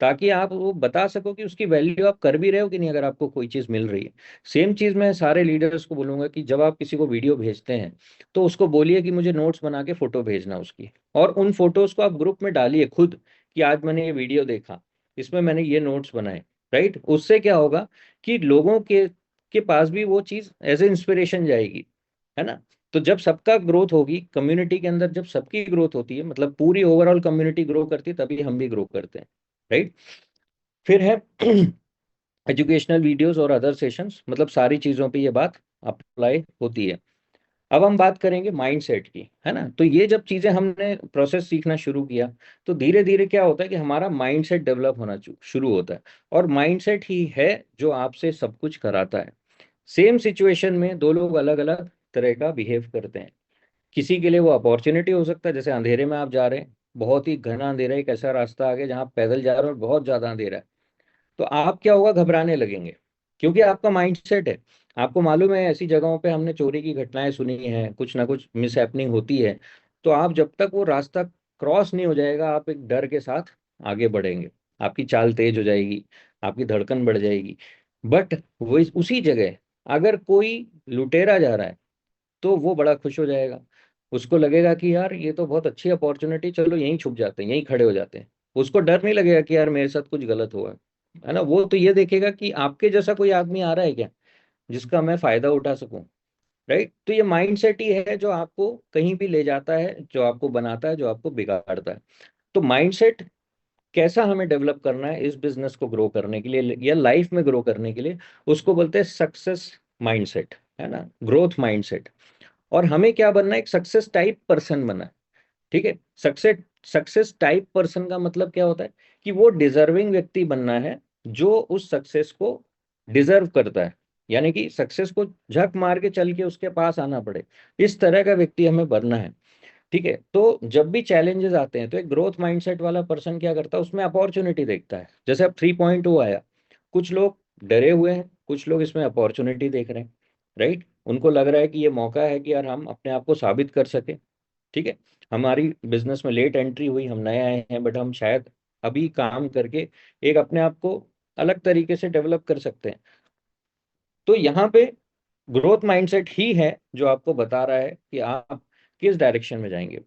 ताकि आप वो बता सको कि उसकी वैल्यू आप कर भी रहे हो कि नहीं, अगर आपको कोई चीज़ मिल रही है। सेम चीज़ मैं सारे लीडर्स को बोलूंगा कि जब आप किसी को वीडियो भेजते हैं तो उसको बोलिए कि मुझे नोट्स बना के फोटो भेजना उसकी, और उन फोटोज को आप ग्रुप में डालिए खुद, कि आज मैंने ये वीडियो देखा, इसमें मैंने ये नोट्स बनाए। राइट, उससे क्या होगा कि लोगों के पास भी वो चीज़ एज ए इंस्पिरेशन जाएगी, है ना। तो जब सबका ग्रोथ होगी कम्युनिटी के अंदर, जब सबकी ग्रोथ होती है, मतलब पूरी ओवरऑल कम्युनिटी ग्रो करती है, तभी हम भी ग्रो करते हैं। राइट। फिर है एजुकेशनल वीडियोस और अदर सेशंस, मतलब सारी चीज़ों पे ये बात अप्लाई होती है। अब हम बात करेंगे माइंडसेट की, है ना। तो ये जब चीज़ें हमने प्रोसेस सीखना शुरू किया, तो धीरे धीरे क्या होता है कि हमारा माइंडसेट डेवलप होना शुरू होता है। और माइंडसेट ही है जो आपसे सब कुछ कराता है। सेम सिचुएशन में दो लोग अलग अलग तरह का बिहेव करते हैं। किसी के लिए वो अपॉर्चुनिटी हो सकता है, जैसे अंधेरे में आप जा रहे हैं, बहुत ही घना अंधेरा, एक ऐसा रास्ता आ गया जहाँ आप पैदल जा रहे हो और बहुत ज्यादा अंधेरा है, तो आप क्या होगा, घबराने लगेंगे, क्योंकि आपका माइंडसेट है। आपको मालूम है ऐसी जगहों पे हमने चोरी की घटनाएं सुनी हैं, कुछ ना कुछ मिस हैपनिंग होती है। तो आप जब तक वो रास्ता क्रॉस नहीं हो जाएगा, आप एक डर के साथ आगे बढ़ेंगे, आपकी चाल तेज हो जाएगी, आपकी धड़कन बढ़ जाएगी। बट वो उसी जगह अगर कोई लुटेरा जा रहा है तो वो बड़ा खुश हो जाएगा, उसको लगेगा कि यार ये तो बहुत अच्छी अपॉर्चुनिटी, चलो यहीं छुप जाते हैं, यहीं खड़े हो जाते हैं। उसको डर नहीं लगेगा कि यार मेरे साथ कुछ गलत हुआ है। है ना, वो तो ये देखेगा कि आपके जैसा कोई आदमी आ रहा है क्या जिसका मैं फायदा उठा सकूं। राइट, तो ये माइंडसेट ही है जो आपको कहीं भी ले जाता है, जो आपको बनाता है, जो आपको बिगाड़ता है। तो माइंडसेट कैसा हमें डेवलप करना है इस बिजनेस को ग्रो करने के लिए या लाइफ में ग्रो करने के लिए, उसको बोलते हैं सक्सेस माइंडसेट, है ना, ग्रोथ माइंडसेट। और हमें क्या बनना है, एक सक्सेस टाइप पर्सन बनना है। ठीक है, सक्सेस सक्सेस टाइप पर्सन का मतलब क्या होता है कि वो डिजर्विंग व्यक्ति बनना है जो उस सक्सेस को डिजर्व करता है, यानी कि सक्सेस को झक मार के चल के उसके पास आना पड़े, इस तरह का व्यक्ति हमें बनना है। ठीक है, तो जब भी चैलेंजेस आते हैं तो एक ग्रोथ माइंडसेट वाला पर्सन क्या करता है, उसमें अपॉर्चुनिटी देखता है। जैसे अब 3.0 आया, कुछ लोग डरे हुए हैं, कुछ लोग इसमें अपॉर्चुनिटी देख रहे हैं। राइट, उनको लग रहा है कि ये मौका है कि यार हम अपने आप को साबित कर सके। ठीक है, हमारी बिजनेस में लेट एंट्री हुई, हम नए आए हैं, बट हम शायद अभी काम करके एक अपने आप को अलग तरीके से डेवलप कर सकते हैं। तो यहाँ पे ग्रोथ माइंडसेट ही है जो आपको बता रहा है कि आप किस डायरेक्शन में जाएंगे।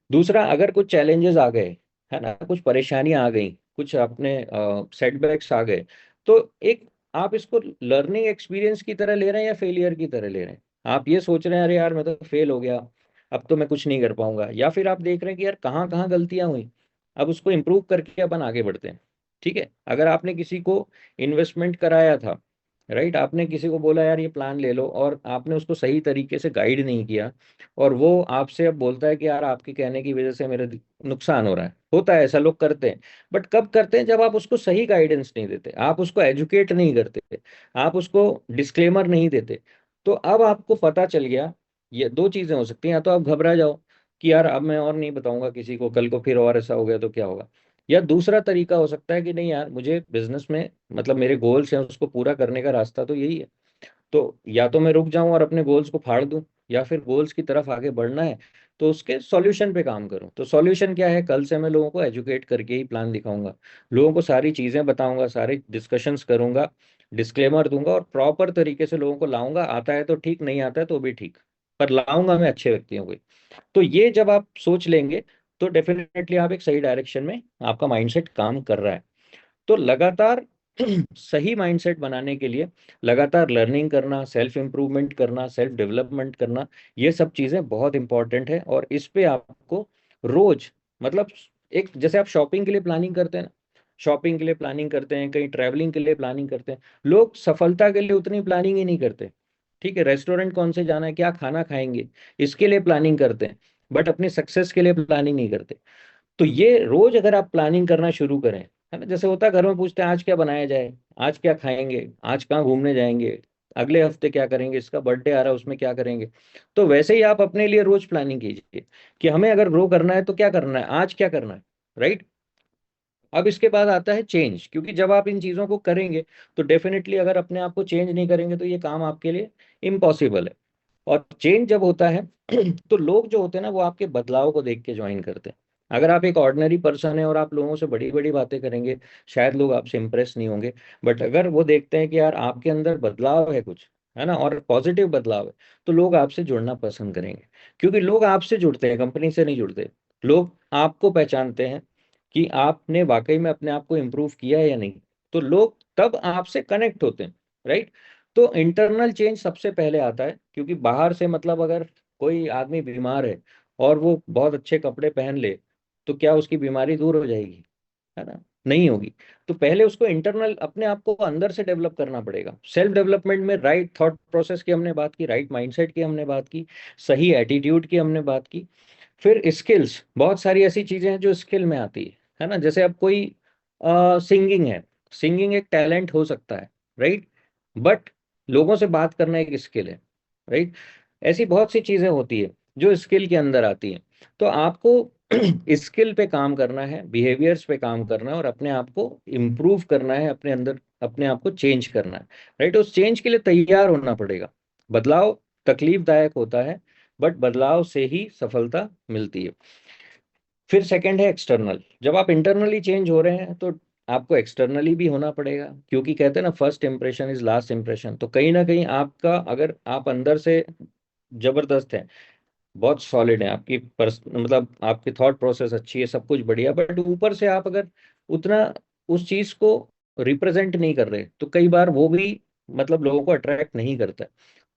दूसरा, अगर कुछ चैलेंजेस आ गए, है ना, कुछ परेशानियां आ गई, कुछ अपने सेटबैक्स आ गए, तो एक आप इसको लर्निंग एक्सपीरियंस की तरह ले रहे हैं या फेलियर की तरह ले रहे हैं। आप ये सोच रहे हैं अरे यार मैं तो फेल हो गया, अब तो मैं कुछ नहीं कर पाऊंगा, या फिर आप देख रहे हैं कि यार कहाँ कहाँ गलतियां हुई, अब उसको इम्प्रूव करके अपन आगे बढ़ते हैं। ठीक है, अगर आपने किसी को इन्वेस्टमेंट कराया था, राइट, आपने किसी को बोला यार ये प्लान ले लो, और आपने उसको सही तरीके से गाइड नहीं किया, और वो आपसे अब बोलता है कि यार आपके कहने की वजह से मेरे नुकसान हो रहा है, होता है ऐसा, लोग करते हैं। बट कब करते हैं, जब आप उसको सही गाइडेंस नहीं देते, आप उसको एजुकेट नहीं करते, आप उसको डिस्क्लेमर नहीं देते। तो अब आपको पता चल गया, ये दो चीजें हो सकती हैं, या तो आप घबरा जाओ कि यार अब मैं और नहीं बताऊंगा किसी को, कल को फिर और ऐसा हो गया तो क्या होगा। या दूसरा तरीका हो सकता है कि नहीं यार, मुझे बिजनेस में मतलब मेरे गोल्स हैं, उसको पूरा करने का रास्ता तो यही है। तो या तो मैं रुक जाऊं और अपने गोल्स को फाड़ दूं, या फिर गोल्स की तरफ आगे बढ़ना है तो उसके सॉल्यूशन पे काम करूं। तो सॉल्यूशन क्या है, कल से मैं लोगों को एजुकेट करके ही प्लान दिखाऊंगा, लोगों को सारी चीजें बताऊंगा, सारे डिस्कशंस करूंगा, डिस्क्लेमर दूंगा, और प्रॉपर तरीके से लोगों को लाऊंगा। आता है तो ठीक, नहीं आता है तो भी ठीक, पर लाऊंगा मैं अच्छे व्यक्तियों को। तो ये जब आप सोच लेंगे तो डेफिनेटली आप एक सही डायरेक्शन में, आपका माइंडसेट काम कर रहा है। तो लगातार सही माइंडसेट बनाने के लिए लगातार लर्निंग करना, सेल्फ इंप्रूवमेंट करना, सेल्फ डेवलपमेंट करना, ये सब चीजें बहुत इंपॉर्टेंट है। और इस पे आपको रोज, मतलब एक जैसे आप शॉपिंग के लिए प्लानिंग करते हैं ना, शॉपिंग के लिए प्लानिंग करते हैं, कहीं ट्रैवलिंग के लिए प्लानिंग करते हैं, लोग सफलता के लिए उतनी प्लानिंग ही नहीं करते। ठीक है, रेस्टोरेंट कौन से जाना है, क्या खाना खाएंगे, इसके लिए प्लानिंग करते हैं, बट अपनी सक्सेस के लिए प्लानिंग नहीं करते। तो ये रोज अगर आप प्लानिंग करना शुरू करें, है ना, जैसे होता है घर में पूछते हैं आज क्या बनाया जाए, आज क्या खाएंगे, आज कहाँ घूमने जाएंगे, अगले हफ्ते क्या करेंगे, इसका बर्थडे आ रहा है उसमें क्या करेंगे। तो वैसे ही आप अपने लिए रोज प्लानिंग कीजिए कि हमें अगर ग्रो करना है तो क्या करना है, आज क्या करना है। राइट, अब इसके बाद आता है चेंज, क्योंकि जब आप इन चीजों को करेंगे तो डेफिनेटली अगर अपने आप को चेंज नहीं करेंगे तो ये काम आपके लिए इम्पॉसिबल है। और चेंज जब होता है तो लोग जो होते हैं ना वो आपके बदलाव को देख के ज्वाइन करते हैं। अगर आप एक ऑर्डिनरी पर्सन है और आप लोगों से बड़ी बड़ी बातें करेंगे, शायद लोग आपसे इंप्रेस नहीं होंगे। बट अगर वो देखते हैं कि यार आपके अंदर बदलाव है कुछ, है ना, और पॉजिटिव बदलाव है, तो लोग आपसे जुड़ना पसंद करेंगे। क्योंकि लोग आपसे जुड़ते हैं, कंपनी से नहीं जुड़ते। लोग आपको पहचानते हैं कि आपने वाकई में अपने आप को इम्प्रूव किया है या नहीं। तो लोग तब आपसे कनेक्ट होते हैं। राइट, तो इंटरनल चेंज सबसे पहले आता है, क्योंकि बाहर से मतलब अगर कोई आदमी बीमार है और वो बहुत अच्छे कपड़े पहन ले, तो क्या उसकी बीमारी दूर हो जाएगी, है ना, नहीं होगी। तो पहले उसको इंटरनल अपने आप को अंदर से डेवलप करना पड़ेगा। सेल्फ डेवलपमेंट में राइट थॉट प्रोसेस की हमने बात की, राइट माइंडसेट की हमने बात की, सही एटीट्यूड की हमने बात की। फिर स्किल्स, बहुत सारी ऐसी चीजें हैं जो स्किल में आती है ना, जैसे अब कोई सिंगिंग है, सिंगिंग एक टैलेंट हो सकता है, राइट, बट लोगों से बात करना एक स्किल है। राइट, ऐसी बहुत सी चीजें होती है जो स्किल के अंदर आती हैं। तो आपको स्किल पे काम करना है, बिहेवियर्स पे काम करना है, और अपने आप को इम्प्रूव करना है, अपने अंदर अपने आप को चेंज करना है। राइट, उस चेंज के लिए तैयार होना पड़ेगा। बदलाव तकलीफदायक होता है, बट बदलाव से ही सफलता मिलती है। फिर सेकंड है एक्सटर्नल। जब आप इंटरनली चेंज हो रहे हैं तो आपको एक्सटर्नली भी होना पड़ेगा, क्योंकि कहते हैं ना first impression is last impression. तो कहीं ना कहीं आपका, अगर आप अंदर से जबरदस्त है, बहुत सॉलिड है, आपकी मतलब आपकी थॉट प्रोसेस अच्छी है, सब कुछ बढ़िया, बट ऊपर से आप अगर उतना उस चीज को रिप्रेजेंट नहीं कर रहे, तो कई बार वो भी मतलब लोगों को अट्रैक्ट नहीं करता है।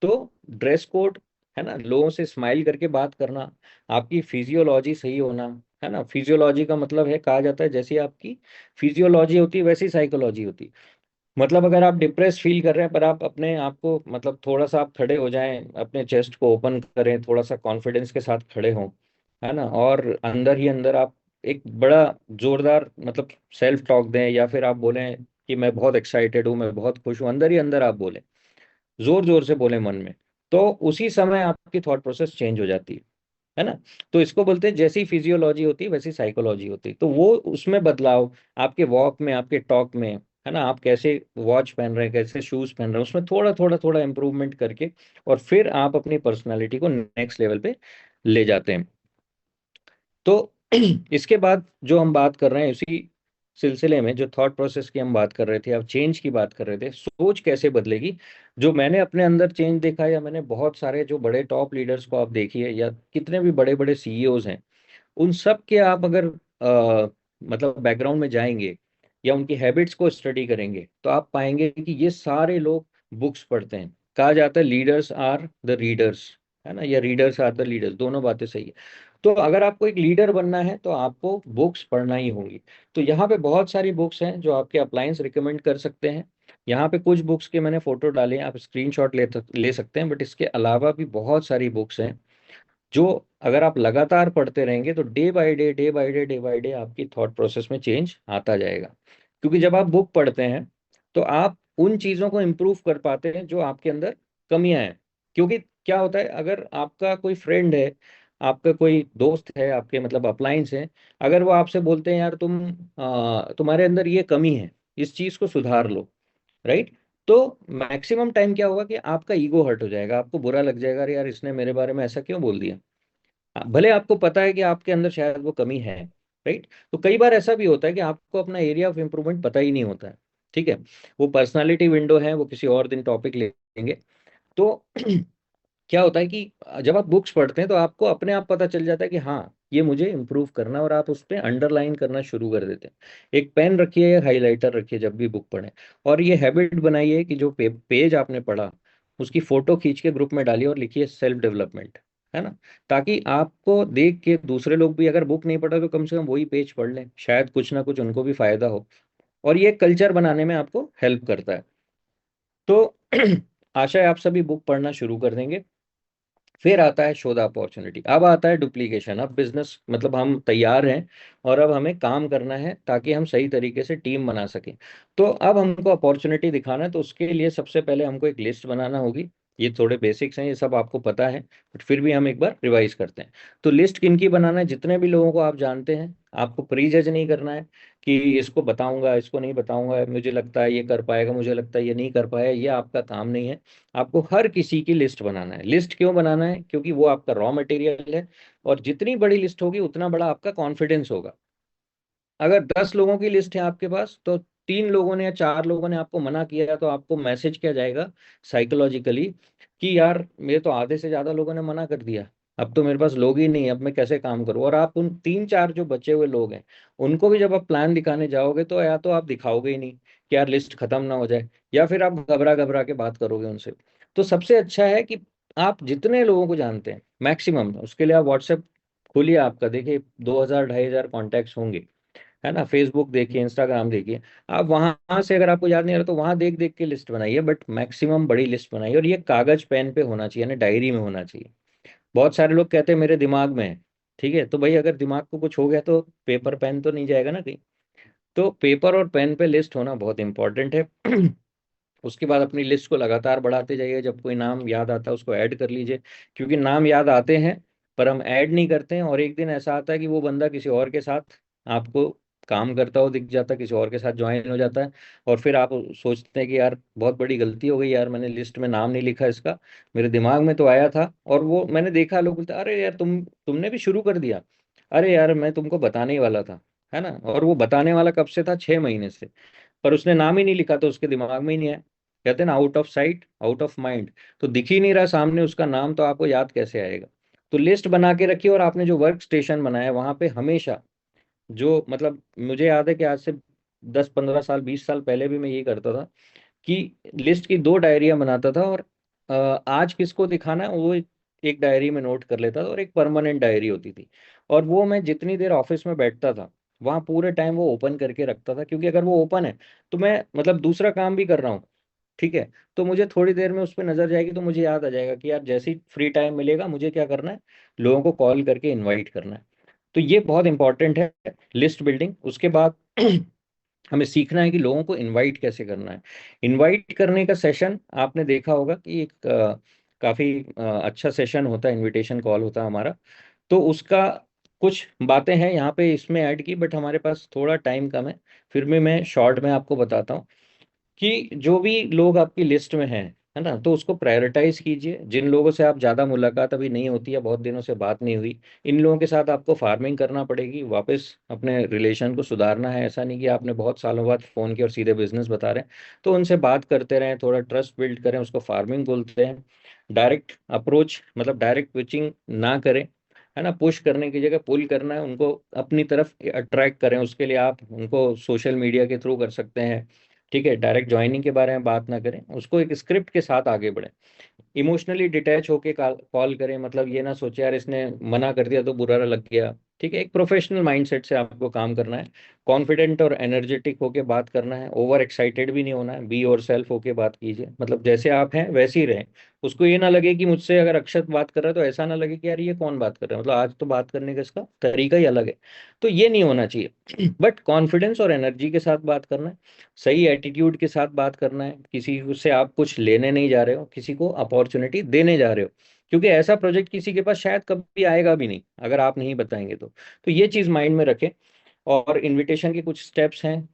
तो ड्रेस कोड, है ना, लोगों से स्माइल करके बात करना, आपकी फिजियोलॉजी सही होना, है ना। फिजियोलॉजी का मतलब है, कहा जाता है जैसी आपकी फिजियोलॉजी होती है वैसी साइकोलॉजी होती है। मतलब अगर आप डिप्रेस फील कर रहे हैं, पर आप अपने आप को मतलब थोड़ा सा आप खड़े हो जाएं, अपने चेस्ट को ओपन करें, थोड़ा सा कॉन्फिडेंस के साथ खड़े हों, है ना, और अंदर ही अंदर आप एक बड़ा जोरदार मतलब सेल्फ टॉक दें, या फिर आप बोलें कि मैं बहुत एक्साइटेड हूँ, मैं बहुत खुश हूँ, अंदर ही अंदर आप बोलें, जोर जोर से बोले मन में, तो उसी समय आपकी थॉट प्रोसेस चेंज हो जाती है ना। तो इसको बोलते हैं जैसी फिजियोलॉजी होती है वैसी साइकोलॉजी होती है। तो वो उसमें बदलाव आपके वॉक में, आपके टॉक में, है ना, आप कैसे वॉच पहन रहे हैं, कैसे शूज पहन रहे हैं, उसमें थोड़ा थोड़ा थोड़ा इंप्रूवमेंट करके और फिर आप अपनी पर्सनालिटी को नेक्स्ट लेवल पे ले जाते हैं। तो इसके बाद जो हम बात कर रहे हैं, उसी सिलसिले में जो थॉट प्रोसेस की हम बात कर रहे थे, अब चेंज की बात कर रहे थे, सोच कैसे बदलेगी। जो मैंने अपने अंदर चेंज देखा, या मैंने बहुत सारे जो बड़े टॉप लीडर्स को आप देखिए, या कितने भी बड़े बड़े सीईओज हैं, उन सब के आप अगर मतलब बैकग्राउंड में जाएंगे या उनकी हैबिट्स को स्टडी करेंगे, तो आप पाएंगे कि ये सारे लोग बुक्स पढ़ते हैं। कहा जाता है लीडर्स आर द रीडर्स, है ना, या रीडर्स आर द लीडर्स, दोनों बातें सही है। तो अगर आपको एक लीडर बनना है तो आपको बुक्स पढ़ना ही होंगी। तो यहाँ पे बहुत सारी बुक्स हैं जो आपके अप्लायंस रिकमेंड कर सकते हैं। यहाँ पे कुछ बुक्स के मैंने फोटो डाले हैं, आप स्क्रीनशॉट ले सकते हैं, बट इसके अलावा भी बहुत सारी बुक्स हैं जो अगर आप लगातार पढ़ते रहेंगे तो day by day, day by day, day by day आपकी थॉट प्रोसेस में चेंज आता जाएगा। क्योंकि जब आप बुक पढ़ते हैं तो आप उन चीज़ों को इम्प्रूव कर पाते हैं जो आपके अंदर कमियां हैं। क्योंकि क्या होता है, अगर आपका कोई फ्रेंड है, आपका कोई दोस्त है, आपके मतलब अप्लायंस है, अगर वो आपसे बोलते हैं यार तुम्हारे अंदर ये कमी है, इस चीज़ को सुधार लो, राइट, तो मैक्सिमम टाइम क्या होगा कि आपका ईगो हर्ट हो जाएगा, आपको बुरा लग जाएगा, अरे यार इसने मेरे बारे में ऐसा क्यों बोल दिया। भले आपको पता है कि आपके अंदर शायद वो कमी है, राइट। तो कई बार ऐसा भी होता है कि आपको अपना एरिया ऑफ इम्प्रूवमेंट पता ही नहीं होता है। ठीक है, वो पर्सनालिटी विंडो है, वो किसी और दिन टॉपिक लेंगे। तो क्या होता है कि जब आप बुक्स पढ़ते हैं तो आपको अपने आप पता चल जाता है कि हाँ ये मुझे इम्प्रूव करना है, और आप उस पर अंडरलाइन करना शुरू कर देते हैं। एक पेन रखिए या हाइलाइटर रखिए जब भी बुक पढ़ें, और ये हैबिट बनाइए कि जो पेज आपने पढ़ा उसकी फोटो खींच के ग्रुप में डालिए और लिखिए सेल्फ डेवलपमेंट, है ना। ताकि आपको देख के दूसरे लोग भी अगर बुक नहीं पढ़ा तो कम से कम वही पेज पढ़ लें, शायद कुछ ना कुछ उनको भी फायदा हो। और ये कल्चर बनाने में आपको हेल्प करता है। तो आशा है आप सभी बुक पढ़ना शुरू कर देंगे। फिर आता है शो द अपॉर्चुनिटी, अब आता है डुप्लीकेशन। अब बिजनेस मतलब हम तैयार हैं और अब हमें काम करना है ताकि हम सही तरीके से टीम बना सकें। तो अब हमको अपॉर्चुनिटी दिखाना है, तो उसके लिए सबसे पहले हमको एक लिस्ट बनाना होगी। ये थोड़े बेसिक्स हैं, ये सब आपको पता है, बट फिर भी हम एक बार रिवाइज करते हैं। तो लिस्ट किन की बनाना है, जितने भी लोगों को आप जानते हैं। आपको प्री जज नहीं करना है कि इसको बताऊंगा, इसको नहीं बताऊंगा, मुझे लगता है ये कर पाएगा, मुझे लगता है ये नहीं कर पाएगा, ये आपका काम नहीं है। आपको हर किसी की लिस्ट बनाना है। लिस्ट क्यों बनाना है, क्योंकि वो आपका रॉ मटेरियल है, और जितनी बड़ी लिस्ट होगी उतना बड़ा आपका कॉन्फिडेंस होगा। अगर 10 लोगों की लिस्ट है आपके पास, तो 3 लोगों ने या 4 लोगों ने आपको मना किया, तो आपको मैसेज क्या जाएगा साइकोलॉजिकली कि यार मेरे तो आधे से ज्यादा लोगों ने मना कर दिया, अब तो मेरे पास लोग ही नहीं है, अब मैं कैसे काम करूं। और आप उन 3 4 जो बचे हुए लोग हैं उनको भी जब आप प्लान दिखाने जाओगे, तो या तो आप दिखाओगे ही नहीं कि यार लिस्ट खत्म ना हो जाए, या फिर आप घबरा घबरा के बात करोगे उनसे। तो सबसे अच्छा है कि आप जितने लोगों को जानते हैं मैक्सिमम, उसके लिए आप व्हाट्सएप खोलिए, आपका देखिए 2000 2500 कॉन्टैक्ट्स होंगे, है ना। फेसबुक देखिए, इंस्टाग्राम देखिए, आप वहां से अगर आपको याद नहीं आ रहा तो वहां देख देख के लिस्ट बनाइए, बट मैक्सिमम बड़ी लिस्ट बनाइए, और ये कागज पेन पे होना चाहिए, यानी डायरी में होना चाहिए। बहुत सारे लोग कहते हैं मेरे दिमाग में है, ठीक है, तो भाई अगर दिमाग को कुछ हो गया तो पेपर पेन तो नहीं जाएगा ना कहीं। तो पेपर और पेन पे लिस्ट होना बहुत इंपॉर्टेंट है। उसके बाद अपनी लिस्ट को लगातार बढ़ाते जाइए, जब कोई नाम याद आता है उसको ऐड कर लीजिए। क्योंकि नाम याद आते हैं पर हम ऐड नहीं करते हैं, और एक दिन ऐसा आता है कि वो बंदा किसी और के साथ आपको काम करता हो दिख जाता है, किसी और के साथ ज्वाइन हो जाता है। और फिर आप सोचते हैं कि यार बहुत बड़ी गलती हो गई यार, मैंने लिस्ट में नाम नहीं लिखा इसका, मेरे दिमाग में तो आया था। और वो मैंने देखा, लोग बोलते अरे यार तुमने भी शुरू कर दिया, अरे यार मैं तुमको बताने ही वाला था, है ना। और वो बताने वाला कब से था, 6 महीने से, पर उसने नाम ही नहीं लिखा तो उसके दिमाग में ही नहीं आया। कहते हैं ना, out of sight out of mind. तो दिख ही नहीं रहा सामने उसका नाम, तो आपको याद कैसे आएगा। तो लिस्ट बना के रखिए, और आपने जो वर्क स्टेशन बनाया है वहां पे हमेशा, जो मतलब मुझे याद है कि आज से 10 15 साल 20 साल पहले भी मैं यही करता था कि लिस्ट की 2 डायरियां बनाता था, और आज किसको दिखाना है वो एक डायरी में नोट कर लेता था, और एक परमानेंट डायरी होती थी। और वो मैं जितनी देर ऑफिस में बैठता था वहाँ पूरे टाइम वो ओपन करके रखता था, क्योंकि अगर वो ओपन है तो मैं मतलब दूसरा काम भी कर रहा हूँ, ठीक है, तो मुझे थोड़ी देर में उस पर नजर जाएगी तो मुझे याद आ जाएगा कि यार जैसे ही फ्री टाइम मिलेगा मुझे क्या करना है, लोगों को कॉल करके इनवाइट करना है। तो ये बहुत इंपॉर्टेंट है, लिस्ट बिल्डिंग। उसके बाद हमें सीखना है कि लोगों को इनवाइट कैसे करना है। इनवाइट करने का सेशन आपने देखा होगा कि एक काफी अच्छा सेशन होता है, इनविटेशन कॉल होता है हमारा। तो उसका कुछ बातें हैं यहाँ पे इसमें ऐड की, बट हमारे पास थोड़ा टाइम कम है, फिर भी मैं शॉर्ट में आपको बताता हूँ कि जो भी लोग आपकी लिस्ट में हैं, है ना, तो उसको प्रायोरिटाइज कीजिए। जिन लोगों से आप ज़्यादा मुलाकात अभी नहीं होती या बहुत दिनों से बात नहीं हुई, इन लोगों के साथ आपको फार्मिंग करना पड़ेगी, वापस अपने रिलेशन को सुधारना है। ऐसा नहीं कि आपने बहुत सालों बाद फ़ोन किया और सीधे बिजनेस बता रहे हैं, तो उनसे बात करते रहें, थोड़ा ट्रस्ट बिल्ड करें, उसको फार्मिंग बोलते हैं। डायरेक्ट अप्रोच मतलब डायरेक्ट पिचिंग ना करें, है ना, पुश करने की जगह पुल करना है, उनको अपनी तरफ अट्रैक्ट करें। उसके लिए आप उनको सोशल मीडिया के थ्रू कर सकते हैं, ठीक है। डायरेक्ट ज्वाइनिंग के बारे में बात ना करें, उसको एक स्क्रिप्ट के साथ आगे बढ़े। इमोशनली डिटैच होके कॉल करें, मतलब ये ना सोचे यार इसने मना कर दिया तो बुरा लग गया, ठीक है। एक प्रोफेशनल माइंडसेट से आपको काम करना है। कॉन्फिडेंट और एनर्जेटिक होके बात करना है, ओवर एक्साइटेड भी नहीं होना है, बी और सेल्फ होके बात कीजिए, मतलब जैसे आप हैं वैसे ही रहें। उसको ये ना लगे कि मुझसे अगर अक्षत बात कर रहा है तो ऐसा ना लगे कि यार ये कौन बात कर रहा है, मतलब आज तो बात करने का इसका तरीका ही अलग है। तो ये नहीं होना चाहिए बट कॉन्फिडेंस और एनर्जी के साथ बात करना है, सही एटीट्यूड के साथ बात करना है। किसी से आप कुछ लेने नहीं जा रहे हो, किसी को अपॉर्चुनिटी देने जा रहे हो, क्योंकि ऐसा प्रोजेक्ट किसी के पास शायद कभी आएगा भी नहीं अगर आप नहीं बताएंगे तो ये चीज माइंड में रखें। और इनविटेशन के कुछ स्टेप्स हैं,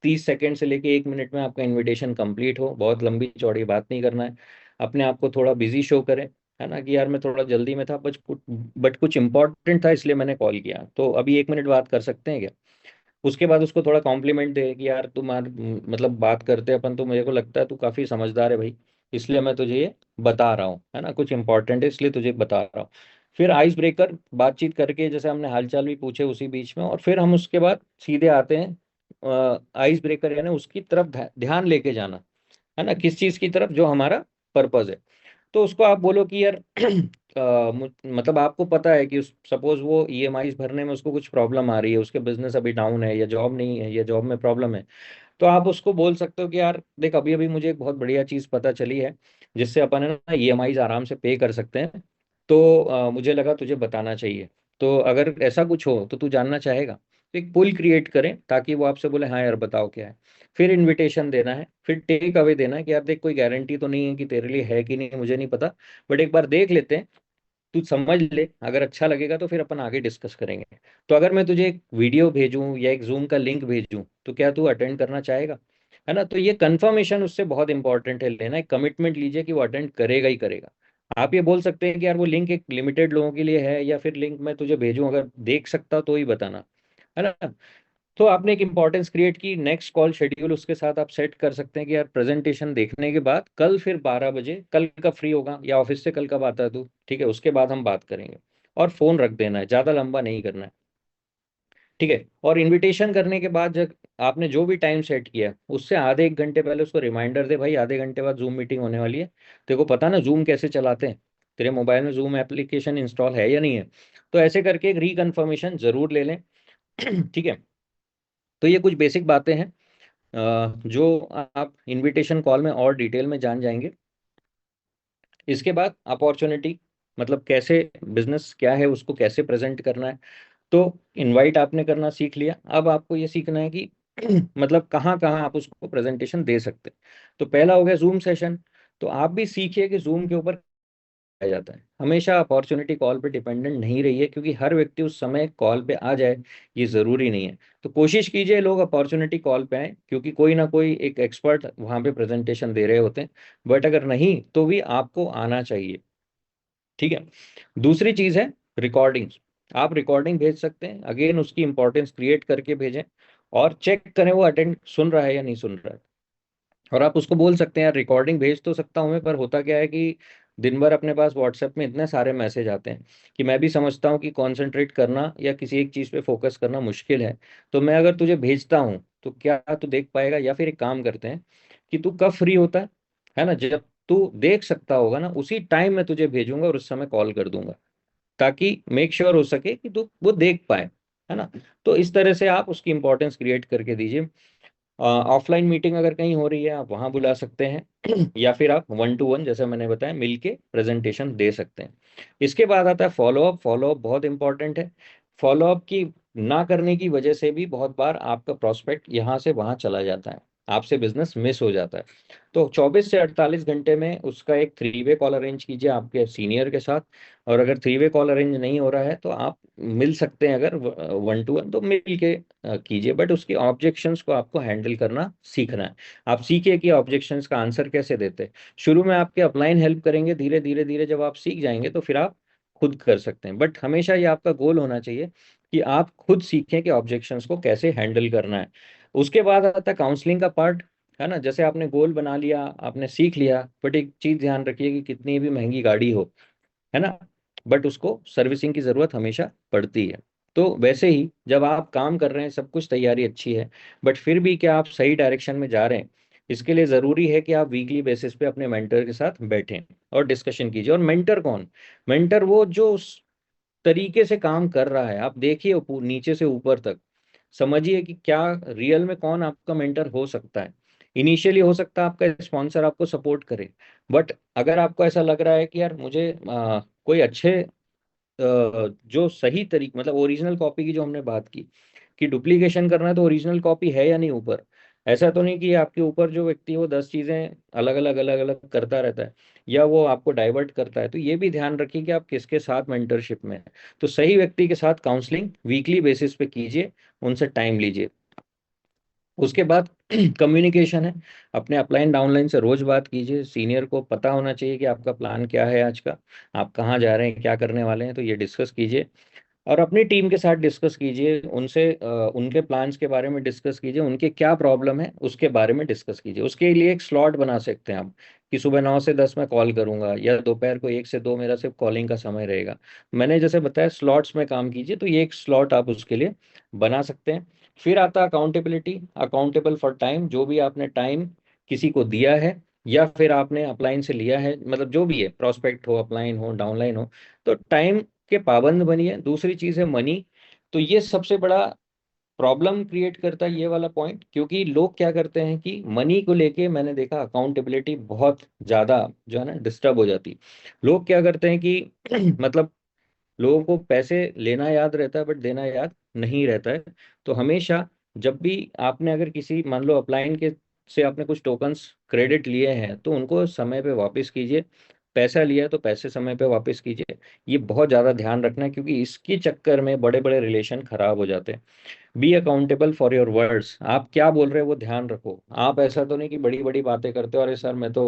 30 सेकेंड से लेके 1 मिनट में आपका इनविटेशन कंप्लीट हो, बहुत लंबी चौड़ी बात नहीं करना है। अपने आप को थोड़ा बिजी शो करें, है ना, कि यार मैं थोड़ा जल्दी में था, बट कुछ इंपॉर्टेंट था इसलिए मैंने कॉल किया, तो अभी 1 मिनट बात कर सकते हैं क्या। उसके बाद उसको थोड़ा कॉम्प्लीमेंट दे कि यार तुम्हार मतलब बात करते अपन तो मुझे को लगता है तू काफी समझदार है भाई, इसलिए मैं तुझे ये बता रहा हूँ, है ना, कुछ इंपॉर्टेंट है इसलिए तुझे बता रहा हूँ। फिर आइस ब्रेकर बातचीत करके जैसे हमने हालचाल भी पूछे उसी बीच में, और फिर हम उसके बाद सीधे आते हैं आइस ब्रेकर, यानी उसकी तरफ ध्यान लेके जाना, है ना, किस चीज की तरफ, जो हमारा पर्पज है। तो उसको आप बोलो कि यार मतलब आपको पता है कि सपोज वो ईएमआईज भरने में उसको कुछ प्रॉब्लम आ रही है, उसके बिजनेस अभी डाउन है, या जॉब नहीं है, या जॉब में प्रॉब्लम है। तो आप उसको बोल सकते हो कि यार देख अभी अभी मुझे एक बहुत बढ़िया चीज़ पता चली है जिससे अपन है ना ईएमआईज आराम से पे कर सकते हैं, तो मुझे लगा तुझे बताना चाहिए। तो अगर ऐसा कुछ हो तो तू जानना चाहेगा, तो एक पुल क्रिएट करें ताकि वो आपसे बोले हाँ यार बताओ क्या है। फिर इनविटेशन देना है, फिर टेक अवे देना है कि यार देख कोई गारंटी तो नहीं है कि तेरे लिए है कि नहीं मुझे नहीं पता, बट एक बार देख लेते हैं, तू समझ ले, अगर अच्छा लगेगा तो फिर अपन आगे डिस्कस करेंगे। तो अगर मैं तुझे एक वीडियो भेजूं या एक जूम का लिंक भेजूं तो क्या तू अटेंड करना चाहेगा, है ना। तो ये कंफर्मेशन उससे बहुत इंपॉर्टेंट है, लेना एक कमिटमेंट लीजिए कि वो अटेंड करेगा ही करेगा। आप ये बोल सकते हैं कि यार वो लिंक एक लिमिटेड लोगों के लिए है, या फिर लिंक मैं तुझे भेजूं अगर देख सकता तो ही बताना, है ना। तो आपने एक इंपॉर्टेंस क्रिएट की, नेक्स्ट कॉल शेड्यूल उसके साथ आप सेट कर सकते हैं कि यार प्रेजेंटेशन देखने के बाद कल फिर 12 बजे, कल का फ्री होगा या ऑफिस से कल कब आता है तू, ठीक है, उसके बाद हम बात करेंगे। और फोन रख देना है, ज्यादा लंबा नहीं करना है, ठीक है। और इनविटेशन करने के बाद जब आपने जो भी टाइम सेट किया है उससे आधे 1 घंटे पहले उसको रिमाइंडर दे, भाई आधे घंटे बाद जूम मीटिंग होने वाली है। तेरे को पता ना जूम कैसे चलाते हैं, तेरे मोबाइल में जूम एप्लीकेशन इंस्टॉल है या नहीं है, तो ऐसे करके एक रिकन्फर्मेशन जरूर ले लें ठीक है। तो ये कुछ बेसिक बातें हैं जो आप इनविटेशन कॉल में और डिटेल में जान जाएंगे। इसके बाद अपॉर्चुनिटी, मतलब कैसे बिजनेस क्या है उसको कैसे प्रेजेंट करना है। तो इनवाइट आपने करना सीख लिया, अब आपको ये सीखना है कि मतलब कहाँ कहाँ आप उसको प्रेजेंटेशन दे सकते हैं। तो पहला हो गया जूम सेशन। तो आप भी सीखिए कि जूम के ऊपर किया जाता है, हमेशा अपॉर्चुनिटी कॉल पे डिपेंडेंट नहीं रही है, क्योंकि हर व्यक्ति उस समय कॉल पे आ जाए ये जरूरी नहीं है। तो कोशिश कीजिए लोग अपॉर्चुनिटी कॉल पे आए, क्योंकि कोई ना कोई एक एक्सपर्ट वहां पे प्रेजेंटेशन दे रहे होते हैं, बट अगर नहीं तो भी आपको आना चाहिए, ठीक है। दूसरी चीज है रिकॉर्डिंग्स। आप रिकॉर्डिंग भेज सकते हैं, अगेन उसकी इंपॉर्टेंस क्रिएट करके भेजें, और चेक करें वो अटेंड सुन रहा है या नहीं सुन रहा है। और आप उसको बोल सकते हैं यार रिकॉर्डिंग भेज तो सकता हूँ मैं, पर होता क्या है कि दिन भर अपने पास व्हाट्सएप में इतने सारे मैसेज आते हैं कि मैं भी समझता हूँ कि कंसंट्रेट करना या किसी एक चीज़ पे फोकस करना मुश्किल है। तो मैं अगर तुझे भेजता हूँ तो क्या तू देख पाएगा? या फिर एक काम करते हैं कि तू कब फ्री होता है ना, जब तू देख सकता होगा ना उसी टाइम मैं तुझे भेजूंगा और उस समय कॉल कर दूंगा, ताकि मेक श्योर हो सके कि तू वो देख पाए, है ना। तो इस तरह से आप उसकी इंपॉर्टेंस क्रिएट करके दीजिए। ऑफलाइन मीटिंग अगर कहीं हो रही है आप वहां बुला सकते हैं या फिर आप 1 to 1 जैसे मैंने बताया मिलके प्रेजेंटेशन दे सकते हैं। इसके बाद आता है फॉलोअप। फॉलोअप बहुत इंपॉर्टेंट है। फॉलोअप की ना करने की वजह से भी बहुत बार आपका प्रोस्पेक्ट यहाँ से वहां चला जाता है, आपसे बिजनेस मिस हो जाता है। तो 24 से 48 घंटे में उसका एक 3 वे कॉल अरेंज कीजिए आपके सीनियर के साथ। और अगर 3 वे कॉल अरेंज नहीं हो रहा है तो आप मिल सकते हैं, अगर 1 to 1 तो मिल के कीजिए, बट उसके ऑब्जेक्शंस को आपको हैंडल करना सीखना है। आप सीखिए कि ऑब्जेक्शंस का आंसर कैसे देते हैं। शुरू में आपके अपलाइन हेल्प करेंगे, धीरे धीरे धीरे जब आप सीख जाएंगे तो फिर आप खुद कर सकते हैं। बट हमेशा ये आपका गोल होना चाहिए कि आप खुद सीखें कि ऑब्जेक्शंस को कैसे हैंडल करना है। उसके बाद आता है काउंसलिंग का पार्ट, है ना। जैसे आपने गोल बना लिया, आपने सीख लिया, बट एक चीज ध्यान रखिए कि कितनी भी महंगी गाड़ी हो, है ना, बट उसको सर्विसिंग की जरूरत हमेशा पड़ती है। तो वैसे ही जब आप काम कर रहे हैं, सब कुछ तैयारी अच्छी है, बट फिर भी क्या आप सही डायरेक्शन में जा रहे हैं, इसके लिए जरूरी है कि आप वीकली बेसिस पे अपने मेंटर के साथ बैठें और डिस्कशन कीजिए। और मेंटर कौन? मेंटर वो जो उस तरीके से काम कर रहा है, आप देखिए नीचे से ऊपर तक समझिए कि क्या रियल में कौन आपका मेंटर हो सकता है। इनिशियली हो सकता है आपका स्पॉन्सर आपको सपोर्ट करे, बट अगर आपको ऐसा लग रहा है कि यार मुझे कोई अच्छे जो सही तरीके, मतलब ओरिजिनल कॉपी की जो हमने बात की कि डुप्लीकेशन करना है, तो ओरिजिनल कॉपी है या नहीं ऊपर। ऐसा तो नहीं कि आपके ऊपर जो व्यक्ति है वो 10 चीजें अलग अलग करता रहता है या वो आपको डाइवर्ट करता है। तो ये भी ध्यान रखिए कि आप किसके साथ मेंटरशिप में है। तो सही व्यक्ति के साथ काउंसलिंग वीकली बेसिस पे कीजिए, उनसे टाइम लीजिए। उसके बाद कम्युनिकेशन है, अपने अपलाइन डाउनलाइन से रोज बात कीजिए। सीनियर को पता होना चाहिए कि आपका प्लान क्या है आज का, आप कहाँ जा रहे हैं, क्या करने वाले हैं, तो ये डिस्कस कीजिए। और अपनी टीम के साथ डिस्कस कीजिए, उनसे उनके प्लान्स के बारे में डिस्कस कीजिए, उनके क्या प्रॉब्लम है उसके बारे में डिस्कस कीजिए। उसके लिए एक स्लॉट बना सकते हैं आप कि सुबह 9 से 10 मैं कॉल करूंगा या दोपहर को 1 से 2 मेरा सिर्फ कॉलिंग का समय रहेगा। मैंने जैसे बताया स्लॉट्स में काम कीजिए, तो ये एक स्लॉट आप उसके लिए बना सकते हैं। फिर आता अकाउंटेबिलिटी, अकाउंटेबल फॉर टाइम। जो भी आपने टाइम किसी को दिया है या फिर आपने अपलाइन से लिया है, मतलब जो भी है, प्रोस्पेक्ट हो, अपलाइन हो, डाउनलाइन हो, तो टाइम के पाबंद बनिए। दूसरी चीज है मनी। तो ये सबसे बड़ा प्रॉब्लम क्रिएट करता है ये वाला पॉइंट, क्योंकि लोग क्या करते हैं कि मनी को लेके मैंने देखा अकाउंटेबिलिटी बहुत ज्यादा जो है ना डिस्टर्ब हो जाती। लोग क्या करते हैं कि मतलब लोगों को पैसे लेना याद रहता है बट देना याद नहीं रहता है। तो हमेशा जब भी आपने अगर किसी मान लो अपलाइन के से आपने कुछ टोकन्स क्रेडिट लिए हैं तो उनको समय पे वापस कीजिए। पैसा लिया है तो पैसे समय पे वापस कीजिए। ये बहुत ज़्यादा ध्यान रखना है, क्योंकि इसके चक्कर में बड़े बड़े रिलेशन खराब हो जाते हैं। Be accountable for your words. आप क्या बोल रहे हो वो ध्यान रखो। आप ऐसा तो नहीं कि बड़ी बड़ी बातें करते हो, अरे सर मैं तो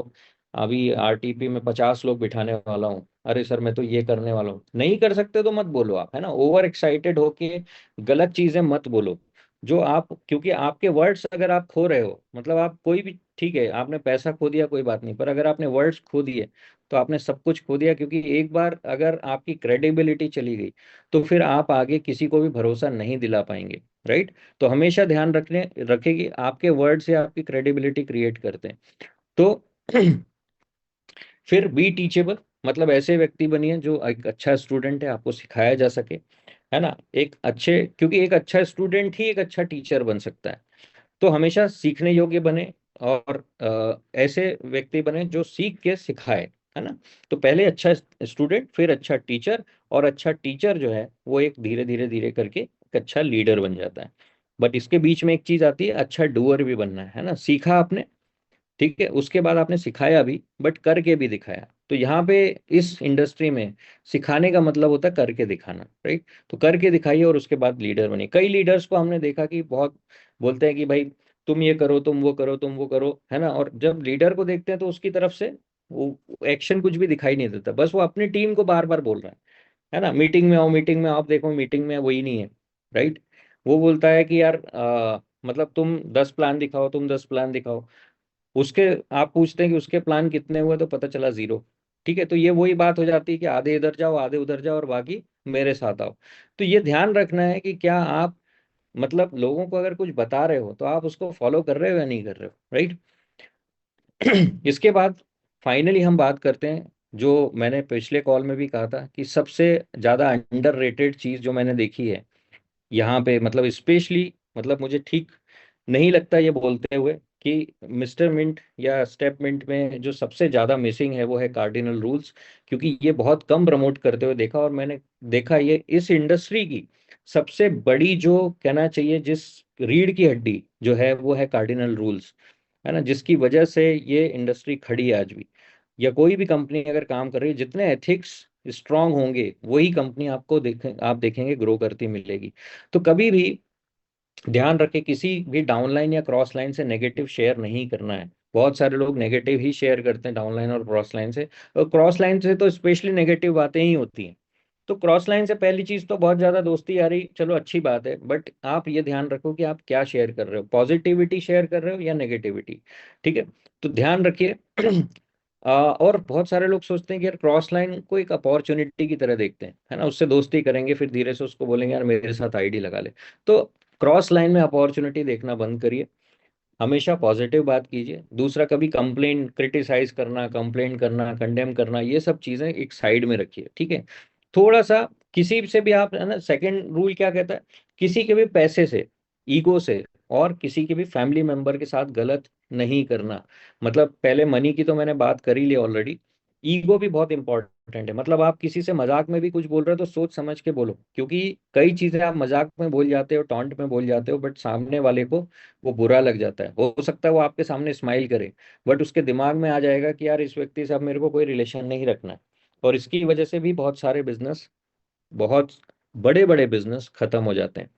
अभी आरटीपी में 50 लोग बिठाने वाला हूँ, अरे सर मैं तो ये करने वाला हूँ। नहीं कर सकते तो मत बोलो आप, है ना। ओवर एक्साइटेड होके गलत चीजें मत बोलो। जो आप, क्योंकि आपके वर्ड्स अगर आप खो रहे हो, मतलब आप कोई भी, ठीक है आपने पैसा खो दिया कोई बात नहीं, पर अगर आपने वर्ड्स खो दिए तो आपने सब कुछ खो दिया। क्योंकि एक बार अगर आपकी क्रेडिबिलिटी चली गई तो फिर आप आगे किसी को भी भरोसा नहीं दिला पाएंगे, राइट। तो हमेशा ध्यान रखने रखें कि आपके वर्ड से आपकी क्रेडिबिलिटी क्रिएट करते हैं। तो फिर बी टीचेबल, मतलब ऐसे व्यक्ति बनिए जो एक अच्छा स्टूडेंट है, आपको सिखाया जा सके, है ना। एक अच्छे, क्योंकि एक अच्छा स्टूडेंट ही एक अच्छा टीचर बन सकता है। तो हमेशा सीखने योग्य बने और ऐसे व्यक्ति बने जो सीख के सिखाए, है ना। तो पहले अच्छा स्टूडेंट, फिर अच्छा टीचर, और अच्छा टीचर जो है वो एक धीरे धीरे धीरे करके एक अच्छा लीडर बन जाता है। बट इसके बीच में एक चीज आती है, अच्छा डूअर भी बनना है ना। सीखा आपने, ठीक है, उसके बाद आपने सिखाया भी, बट करके भी दिखाया। तो यहाँ पे इस इंडस्ट्री में सिखाने का मतलब होता है करके दिखाना, राइट। तो करके दिखाइए और उसके बाद लीडर बनिए। कई लीडर्स को हमने देखा कि बहुत बोलते हैं कि भाई तुम ये करो, तुम वो करो, तुम वो करो, है ना। और जब लीडर को देखते हैं तो उसकी तरफ से वो एक्शन कुछ भी दिखाई नहीं देता, बस वो अपनी टीम को बार बार बोल रहा है ना। मीटिंग में आओ, मीटिंग में आप देखो, मीटिंग में वही नहीं है, राइट। वो बोलता है कि यार मतलब तुम 10 प्लान दिखाओ, तुम 10 प्लान दिखाओ। उसके आप पूछते हैं कि उसके प्लान कितने हुए तो पता चला 0। ठीक है, तो ये वही बात हो जाती है कि आधे इधर जाओ आधे उधर जाओ और बाकी मेरे साथ आओ। तो ये ध्यान रखना है कि क्या आप मतलब लोगों को अगर कुछ बता रहे हो तो आप उसको फॉलो कर रहे हो या नहीं कर रहे हो, राइट। इसके बाद फाइनली हम बात करते हैं, जो मैंने पिछले कॉल में भी कहा था कि सबसे ज्यादा अंडररेटेड चीज जो मैंने देखी है यहाँ पे, मतलब स्पेशली, मतलब मुझे ठीक नहीं लगता ये बोलते हुए कि मिस्टर मिंट या स्टेप मिंट में जो सबसे ज्यादा मिसिंग है वो है कार्डिनल रूल्स। क्योंकि ये बहुत कम प्रमोट करते हुए देखा, और मैंने देखा ये इस इंडस्ट्री की सबसे बड़ी जो कहना चाहिए जिस रीढ़ की हड्डी जो है वो है कार्डिनल रूल्स, है ना, जिसकी वजह से ये इंडस्ट्री खड़ी है आज भी। या कोई भी कंपनी अगर काम कर रही है, जितने एथिक्स स्ट्रांग होंगे वही कंपनी आपको आप देखेंगे ग्रो करती मिलेगी। तो कभी भी ध्यान रखें, किसी भी डाउनलाइन या क्रॉस लाइन से नेगेटिव शेयर नहीं करना है। बहुत सारे लोग नेगेटिव ही शेयर करते हैं डाउनलाइन और क्रॉस लाइन से, और क्रॉस लाइन से तो स्पेशली नेगेटिव बातें ही होती हैं। तो क्रॉस लाइन से पहली चीज तो बहुत ज्यादा दोस्ती यारी चलो अच्छी बात है, बट आप ये ध्यान रखो कि आप क्या शेयर कर रहे हो, पॉजिटिविटी शेयर कर रहे हो या नेगेटिविटी। ठीक है, तो ध्यान रखिए। और बहुत सारे लोग सोचते हैं कि यार क्रॉस लाइन को एक अपॉर्चुनिटी की तरह देखते हैं, है ना, उससे दोस्ती करेंगे फिर धीरे से उसको बोलेंगे यार मेरे साथ आईडी लगा ले। तो क्रॉस लाइन में अपॉर्चुनिटी देखना बंद करिए, हमेशा पॉजिटिव बात कीजिए। दूसरा, कभी कंप्लेन क्रिटिसाइज करना, कंप्लेन करना, कंडेम करना, ये सब चीजें एक साइड में रखिए, ठीक है। थोड़ा सा किसी से भी आप, है ना, सेकंड रूल क्या कहता है, किसी के भी पैसे से, ईगो से, और किसी के भी फैमिली मेंबर के साथ गलत नहीं करना। मतलब पहले मनी की तो मैंने बात कर ही ली ऑलरेडी, ईगो भी बहुत इंपॉर्टेंट है। मतलब आप किसी से मजाक में भी कुछ बोल रहे हो तो सोच समझ के बोलो, क्योंकि कई चीजें आप मजाक में बोल जाते हो, टॉन्ट में बोल जाते हो, बट सामने वाले को वो बुरा लग जाता है। हो सकता है वो आपके सामने स्माइल करे, बट उसके दिमाग में आ जाएगा कि यार इस व्यक्ति से अब मेरे को कोई रिलेशन नहीं रखना है। और इसकी वजह से भी बहुत सारे बिजनेस, बहुत बड़े बड़े बिजनेस खत्म हो जाते हैं।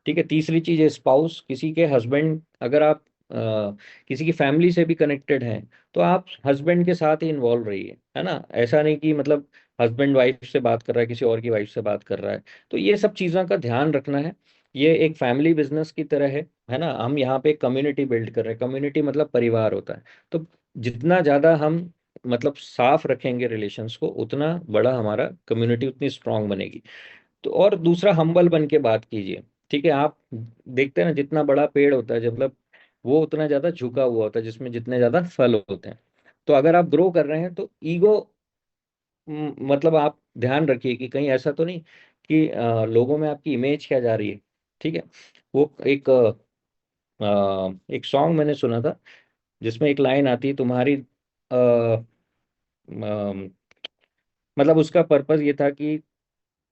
ठीक है, तीसरी चीज है स्पाउस, किसी के हस्बैंड, अगर आप किसी की फैमिली से भी कनेक्टेड हैं तो आप हस्बैंड के साथ ही इन्वॉल्व रहिए, है ना। ऐसा नहीं कि मतलब हस्बैंड वाइफ से बात कर रहा है, किसी और की वाइफ से बात कर रहा है। तो ये सब चीज़ों का ध्यान रखना है। ये एक फैमिली बिजनेस की तरह है ना। हम यहाँ पे एक कम्युनिटी बिल्ड कर रहे हैं, कम्युनिटी मतलब परिवार होता है। तो जितना ज़्यादा हम मतलब साफ रखेंगे रिलेशंस को, उतना बड़ा हमारा कम्युनिटी, उतनी स्ट्रांग बनेगी। तो और दूसरा, हम्बल बन के बात कीजिए। ठीक है, आप देखते हैं ना, जितना बड़ा पेड़ होता है, जब मतलब वो उतना ज्यादा झुका हुआ होता है, जिसमें जितने ज्यादा फल होते हैं। तो अगर आप ग्रो कर रहे हैं तो ईगो, मतलब आप ध्यान रखिए कि कहीं ऐसा तो नहीं कि लोगों में आपकी इमेज क्या जा रही है। ठीक है, वो एक सॉन्ग मैंने सुना था जिसमें एक लाइन आती है, तुम्हारी मतलब उसका पर्पस ये था कि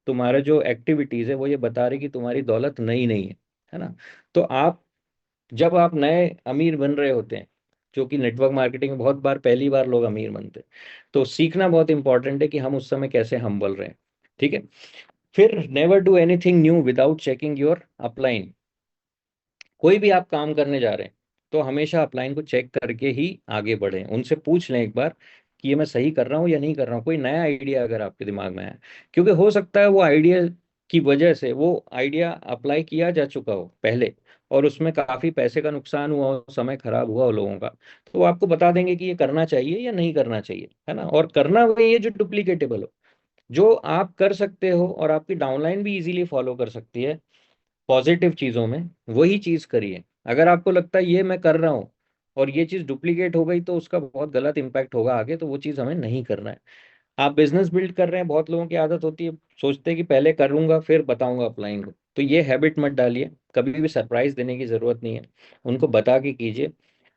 तुम्हारा जो एक्टिविटीज है वो ये बता रही कि तुम्हारी दौलत नई नहीं है ना। तो आप, जब आप नए अमीर बन रहे होते हैं, जो कि नेटवर्क मार्केटिंग में बहुत बार पहली बार लोग अमीर बनते हैं, तो सीखना बहुत इंपॉर्टेंट है कि हम उस समय कैसे हम्बल रहे हैं। ठीक है, फिर never do anything new without checking your upline. कोई भी आप काम करने जा रहे हैं तो हमेशा अपलाइन को चेक करके ही आगे बढ़ें, उनसे पूछ लें एक बार कि ये मैं सही कर रहा हूँ या नहीं कर रहा हूँ। कोई नया आइडिया अगर आपके दिमाग में आया, क्योंकि हो सकता है वो आइडिया की वजह से वो आइडिया अप्लाई किया जा चुका हो पहले, और उसमें काफी पैसे का नुकसान हुआ हो, समय खराब हुआ हो लोगों का, तो वो आपको बता देंगे कि ये करना चाहिए या नहीं करना चाहिए, है ना। और करना वही है जो डुप्लीकेटेबल हो, जो आप कर सकते हो और आपकी डाउनलाइन भी इजीली फॉलो कर सकती है पॉजिटिव चीजों में, वही चीज करिए। अगर आपको लगता है ये मैं कर रहा हूँ और ये चीज डुप्लीकेट हो गई तो उसका बहुत गलत इंपैक्ट होगा आगे, तो वो चीज हमें नहीं करना है। आप बिजनेस बिल्ड कर रहे हैं, बहुत लोगों की आदत होती है, सोचते हैं कि पहले करूंगा फिर बताऊंगा अपलाइन को, तो ये हैबिट मत डालिए। कभी भी सरप्राइज देने की जरूरत नहीं है, उनको बता के कीजिए,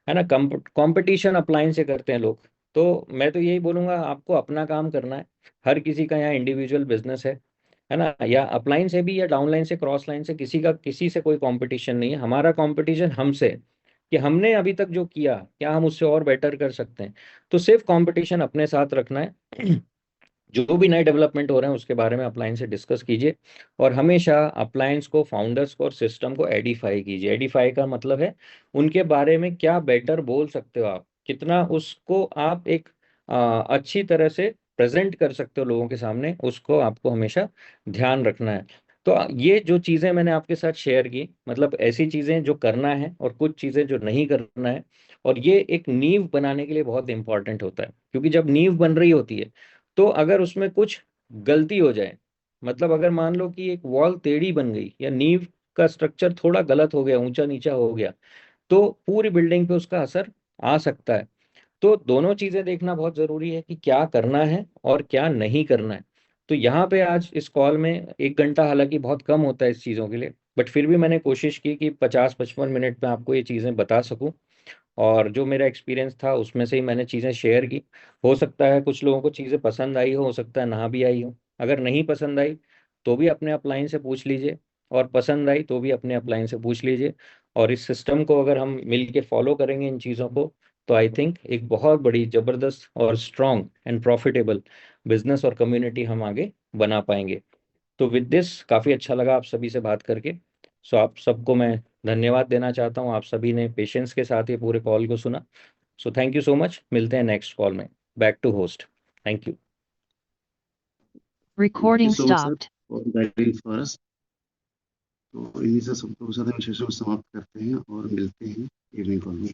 है ना। कंपटीशन अपलाइन से करते हैं लोग, तो मैं तो यही बोलूंगा आपको अपना काम करना है। हर किसी का यहाँ इंडिविजुअल बिजनेस है ना। या अपलाइन से भी या डाउनलाइन से, क्रॉस लाइन से, किसी का किसी से कोई कंपटीशन नहीं है। हमारा कंपटीशन हमसे है कि हमने अभी तक जो किया क्या हम उससे और बेटर कर सकते हैं। तो सिर्फ कंपटीशन अपने साथ रखना है। जो भी नए डेवलपमेंट हो रहे हैं उसके बारे में अपलायंस से डिस्कस कीजिए, और हमेशा अपलायंस को, फाउंडर्स को और सिस्टम को एडिफाई कीजिए। एडिफाई का मतलब है उनके बारे में क्या बेटर बोल सकते हो आप, कितना उसको आप एक अच्छी तरह से प्रेजेंट कर सकते हो लोगों के सामने, उसको आपको हमेशा ध्यान रखना है। तो ये जो चीज़ें मैंने आपके साथ शेयर की, मतलब ऐसी चीज़ें जो करना है और कुछ चीज़ें जो नहीं करना है, और ये एक नींव बनाने के लिए बहुत इंपॉर्टेंट होता है, क्योंकि जब नींव बन रही होती है तो अगर उसमें कुछ गलती हो जाए, मतलब अगर मान लो कि एक वॉल टेढ़ी बन गई या नींव का स्ट्रक्चर थोड़ा गलत हो गया, ऊंचा नीचा हो गया, तो पूरी बिल्डिंग पे उसका असर आ सकता है। तो दोनों चीजें देखना बहुत जरूरी है कि क्या करना है और क्या नहीं करना है। तो यहाँ पे आज इस कॉल में 1 घंटा हालांकि बहुत कम होता है इस चीज़ों के लिए, बट फिर भी मैंने कोशिश की कि 50-55 मिनट में आपको ये चीज़ें बता सकूं, और जो मेरा एक्सपीरियंस था उसमें से ही मैंने चीज़ें शेयर की। हो सकता है कुछ लोगों को चीज़ें पसंद आई हो सकता है ना भी आई हो। अगर नहीं पसंद आई तो भी अपने अपलाइन से पूछ लीजिए, और पसंद आई तो भी अपने अपलाइन से पूछ लीजिए। और इस सिस्टम को अगर हम मिल के फॉलो करेंगे इन चीज़ों को, तो आई थिंक एक बहुत बड़ी ज़बरदस्त और स्ट्रॉन्ग एंड प्रॉफिटेबल बिजनेस और कम्युनिटी हम आगे बना पाएंगे। तो विद दिस काफ़ी अच्छा लगा आप सभी से बात करके। सो आप सबको मैं धन्यवाद देना चाहता हूँ, आप सभी ने पेशेंस के साथ ये पूरे कॉल को सुना। So thank you so much, मिलते हैं नेक्स्ट कॉल में। Back to host. Thank you. Thank you Recording so much sir stopped. For guiding for us. तो इन्हीं से सबको साथ में सेशन समाप्त करते हैं और मिलते हैं इवनिंग कॉल में।